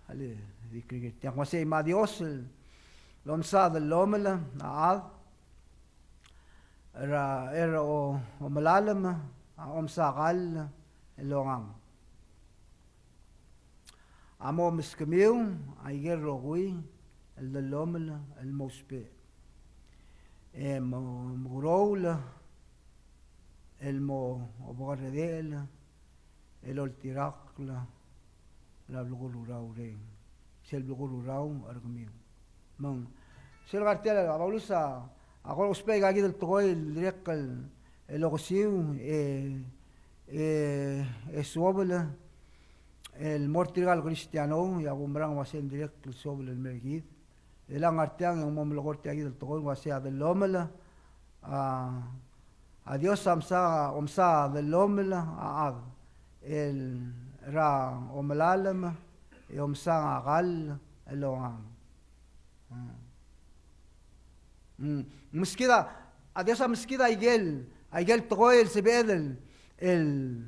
[SPEAKER 1] ale dikri tiang wasay ma Dios lomsa del lomela na era o malalam omsa kal elongang amo miskamiu aiger rogui el lomel el mospe mugroul el mo oborredel el oltirakla la blugurau re sel blugurau argmiu mang sel gartela abulusa agora uspe gagi del toy direct el ogsiu suobel el mortigal Cristiano y agumbrang wasen direct el suobel el mergid elang artiang yung momlogorti agi del toy wasea del lomela a Dios omsa del lomela el ra omelalem y omsa agal elongang muskida a Dios muskida aigel toy el sebedel el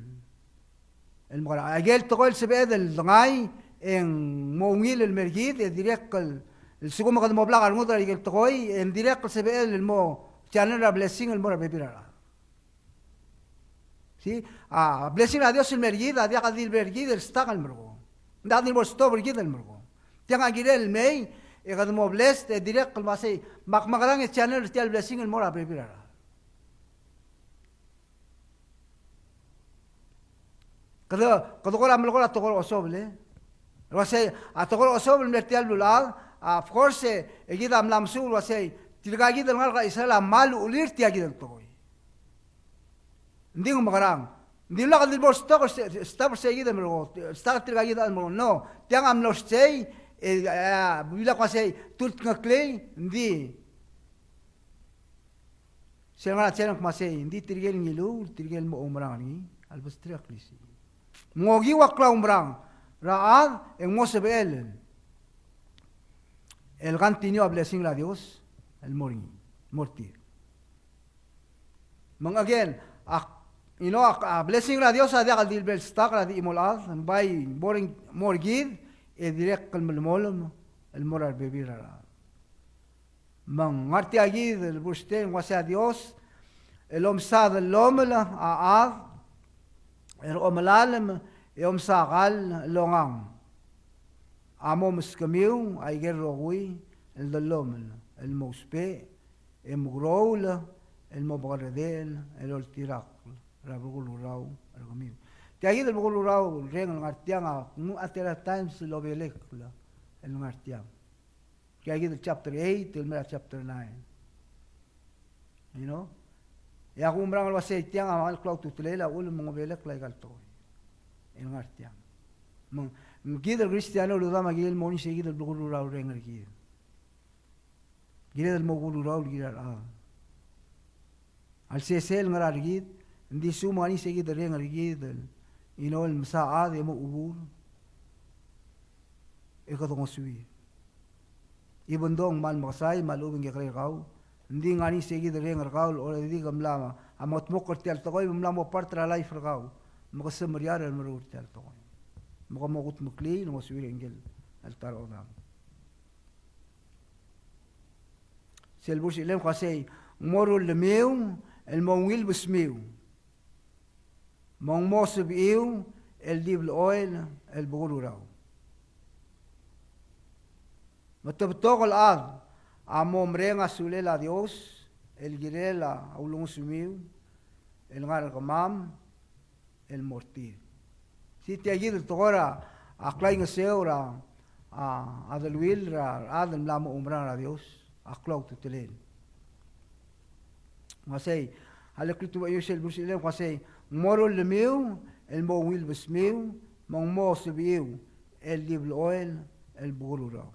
[SPEAKER 1] mora agel tokol sebed el ngay en mongil el mergid direct el segundo kad mo blagar mo dar agel tokoy en direct sebed el mo channel a blessing el mora bebirara sí blessing a Dios el mergid a dia kadil mergid el stack el mergo ndadil mo stop mergid el mergo tiang agil el may e kad mo bless direct el masay makmagarang el channel el blessing el mora bebirara Kada ko ram lo to ko osobele wasay atokol osobel mertial lulal of course egida am lamsul wasay tilgagi del ngal isala mal ulir tiagi del toy nding magarang ndim la kadil bos to sta por seguida mergo sta tilgagi del mergo no tiang am los sei bila wasay tult ngaklei ndi semana chen masay ndi tirgel ngilu tirgel mo umrang ni albastria klisi ngogi wakla umbrang raad en mosebel el gantinio a blessing la Dios el mortir mang again a blessing la Dios ada kal dilbel stak la di imolad by boring morgid e direct kal molmol el moral bebira mang marti agid el busten wasa Dios el omsad el lomela aad el omalalem yom sakal longang amo miskamiu ay gerrogui el dolomel el mospe el mugroul el mobardel el oltirak rabugulurau argamiu tiagi del bugulurau reng ngartianga atera times lo belekla el ngartiang tiagi del chapter 8 el chapter 9 ya kumbrang lo say tiang amal cloud tutlela ul mo belek la galto en artiang mo gidel Cristiano lo dama gidel moni seguido el bugulu raw renger gidel mo bugulu raw gidel al sesel ngarar gid ndi sumani seguido renger gidel el msaad mo ubur e ko to sui ibundong man makasay malubing kay kau hindi nga ni segi de reng kau o di gamla amot mo kortel to koy mamla mo partra life kau makasumriar al marurtel to koy makamukut mukli no suwi engel al tarodam selbus ilem kasi morul lemeu el mongil busmiu mong mo subiu el dibl oil el bugururao matobtokol ad amo mrenga sulela Dios el girela aulung sumiu el ngar kamam el mortir si te ayid tokora aklay nga seura adalwil ra adal lamo umra ra Dios aklaw tutelin masay halakritu ba yusel busilem kasi morol lemiu el mo wil besmiu mong mo subiu el dibl oil el bugururao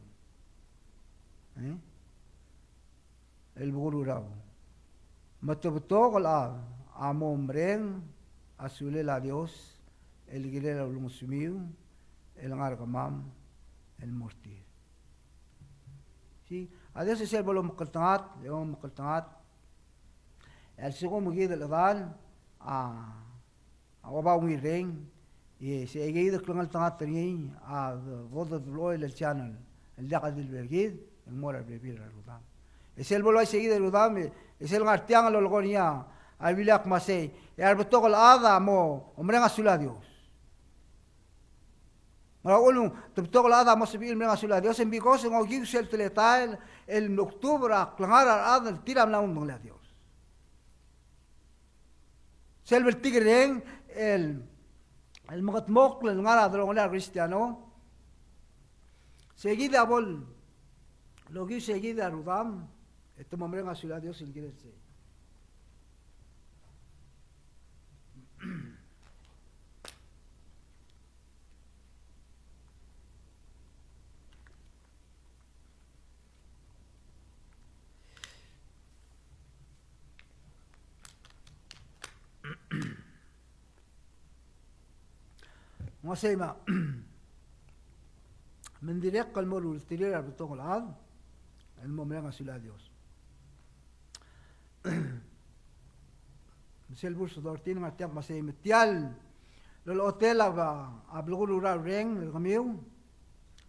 [SPEAKER 1] el bugururao matobtokol ad amo mreng asulela Dios el girela ulung sumiu el ngar kamam el mortir si adios es el bolo makaltangat yung makaltangat el sigo mugid el adal awabaw ngireng si egid klangal tangat tani voda bloy el channel el daqad el bergid el mora bebir rudam es el bolo ay seguid el rudam es el ngartiang al olgonia ay bilak masay yar botokol ada mo omrenga sula Dios Maraulung tubtokol ada mo sabihin omrenga sula Dios en because ng ogig sel teletal el octubre klangar ada tiram na umong la Dios sel vertigreng el magatmok el ngara drong la cristiano seguida bol logi seguida rudam esto omrenga sula Dios el girelse Masema mendirek kalmol ultirir arbutong alad el momrenga sula Dios Michel Burso dortin ngatiak masay metial lol hotel ablugulura reng el kamiu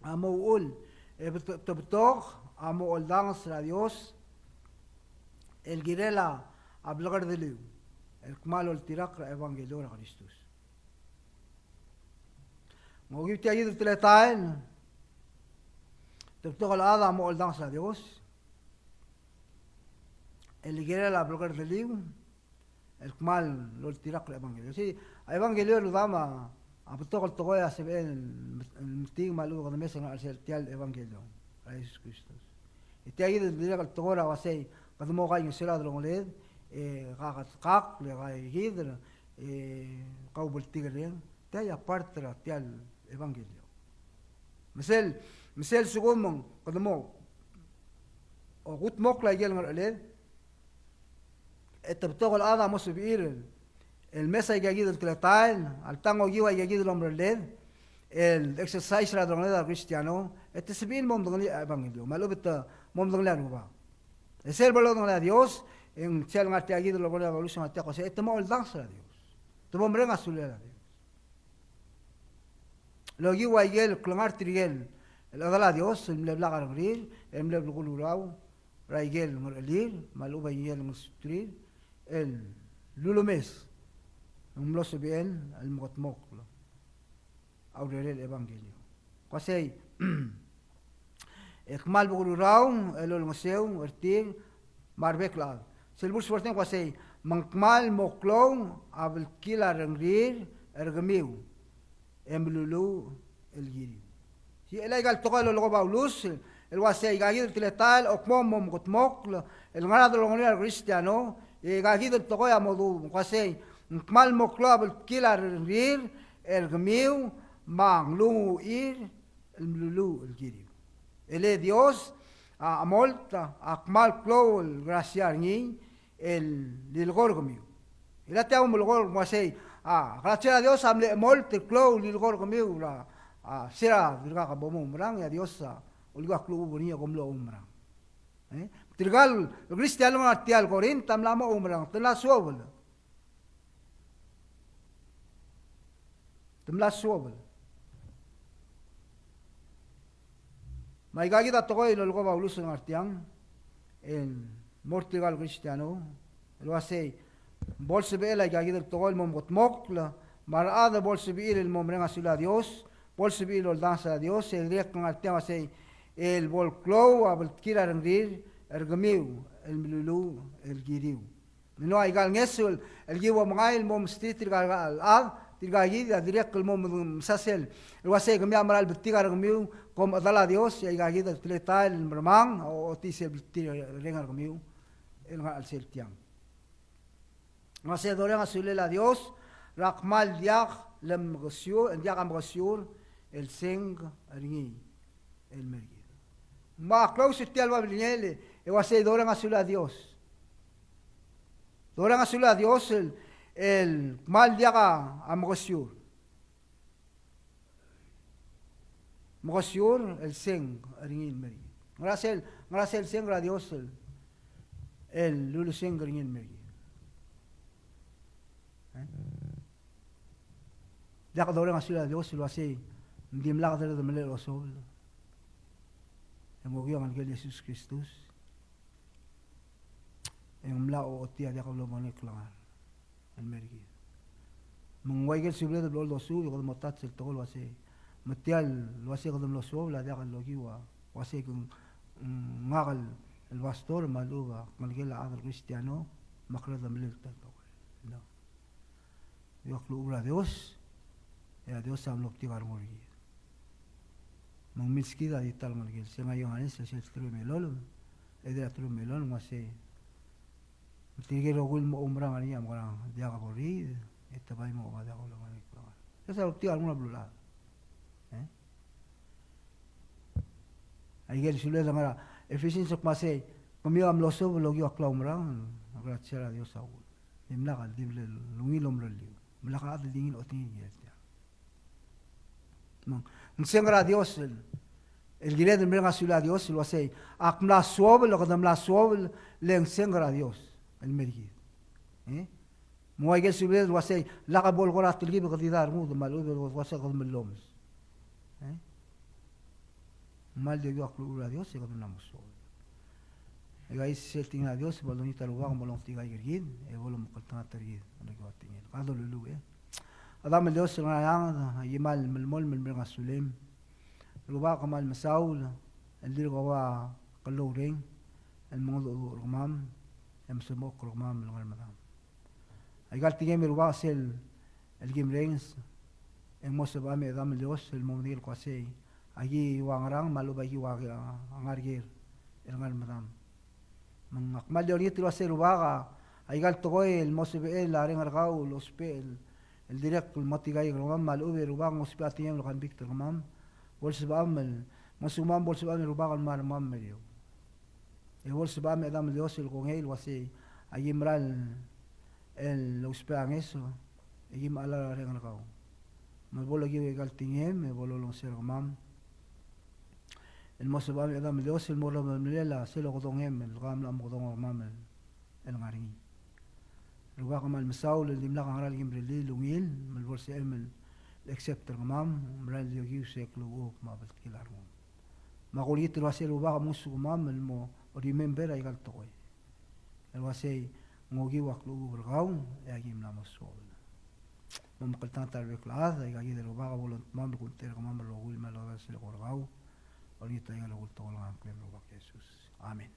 [SPEAKER 1] amo ul tobtok amo oldang sra Dios el girela ablugar delu el kmal ol tirak evangelio ra Christus Mogib ti ayid teletain tobtok alada amo oldang sra Dios el girela ablugar delu el mal lo tirak el evangelio si el evangelio lo dama a todo el togoya se ve el mistig malu cuando me hacen el evangelio a Jesús Cristo y te ayuda el direct el togora va a ser cuando mo gain sera de longoled gagat le gaid qaubul tigre te ay aparte el evangelio misel sugumon cuando mo o gut mokla yel ngaled التبتغل هذا مصبير المسا يجيد التلاتين التانغو جيوا يجيد الأمرلين الإكسرسايز را دونغلي دا كريستيانو التسبيل مم دونغلي إبانجيليو مالو بتا مم دونغلي أنوبا السير بلو دونغلي ديوس إن تيال غاتي يجيد الأمرلين أبولوشن غاتي أقوسي إتمو الدانس را ديوس تبو مرنغا سولي را ديوس لو جيوا يجيل كلمار تريجيل الأضلاء ديوس الملبلاغ رغريل الملبل غلوراو را يجيل مرقليل مالو بيجيل مستريل el lulumes un lo bien el motmok aurere el evangelio kasi ekmal bugurau el olmoseu ertir marbekla selbus forten kasi mangmal moklong abel kila rengrir ergemiu emlulu el giri si elegal tokalo logo baulus el wasei gagir tiletal okmom motmok el ganado longonia cristiano gagido el togoya modu kasi mal moklab el kilar rir el gmiu mang lu ir el lulu el giri ele Dios amolta akmal klo el graciar ni el lilgor gmiu ila te un lilgor kasi gracias a Dios amle molte klo lilgor gmiu la sera virga bomo mrang ya Dios ulga klu buni komlo umrang trigal Cristiano ngatial korin tamlama umrang tela sobel temla sobel mai gagi da tokoy lo ko baulus ngartiang en mortigal Cristiano lo hace bolse bela gagi da tokoy mom gotmok la marada bolse bi el mom renga sila Dios bolse bi lo danza a Dios el día con ngartiang hace el bol clow abel kira rendir ergamiu el milulu el giriu no hay gal ngesul el giwa mangail mom street gal al tirgagi da direct el mom sasel lo hace que me amral betigar ergamiu como dala Dios y gagi da tleta el mermang o tisel betir rengar ergamiu el al seltiang no se doren asule la Dios rakmal diak lem gosio el diak am gosio el seng ringi el mergi ma close ti alba blinele e wase doran asula a Dios doran asula a Dios el mal diaga a mogosiur el seng ringin meri gracias el seng a Dios el lulu seng ringin meri diaga doran asula a Dios lo hace dimlag de melero sol yang ogi ang Yesus Kristus yang mlao otia dia kalau manik langar an mergi mengwaigel sible de lo su yo motat sel tol wase matial wase ko lo su la dia kan logi wa wase kun ngagal el pastor maluga malgel al cristiano makra de melil tal no yo club a Dios ya Dios am lokti gar morgi mang miski da ital malgel se ngayon hanes se tru melol ede tru melol wase tigero gul mo umrang ani am garang dia ka bori eta bai mo ada ko lo manik esa opti alguna blula aigel sule da mara efficiency ko mase komio am loso logi akla umrang gracias a Dios au dimla gal dimle lungilom reli mlaka ad dingin otin yeta mang nsengra Dios el gire de menga sula Dios lo hace akmla suave lo que damla suave le nsengra Dios el mergi mo aigel sule lo hace la ka bol gora tilgi be qadidar mu de malu be wasa qad melloms mal de yo aklu Dios se qad namos guys setting a Dios bolonita lugar molong tiga gergin e bolom qatna targid ana gawatin qado lulu adam el Dios nga yimal melmol melmenga sulim luba kamal masaul el dir gawa qalluring el modo rumam em semok rumam ngal madam ay galti me luba sel el gimrens en mosaba me adam el Dios el momdil qase allí wangrang maluba yi wa ngargir el ngal madam mang akmal de tiro hacer luba ay gal togoy el mosebe la rengargau los pel el direct el motigay rumam maluba ruba mosbe atiem lo kan victor rumam bolse bamel masumam bolse bamel rubagal mar mammel e bolse bamel adam Dios el con él wasi ayimral el los eso yim ala rengal kau mal bolo gi gal tingem me bolo lo ser mam el mose bamel adam Dios el molo melela se lo godongem el gam lam godong mamel el ngari rubagal mal masaul el dimla ngaral gimreli lungil mal bolse emel except الغمام مرال يجيو سيكلو ما بتكلارهم ما قوليت الواسي لو موسو غمام المو ريمبر اي قال توي الواسي موجي وقلو برغاو يجي منا مسول ما مقلتان تربيك لاز اي قاعد لو باغا بولن ما بكون تر غمام لو قول ما لو بس لو برغاو وليت اي لو قلت والله كلام لو يسوس امين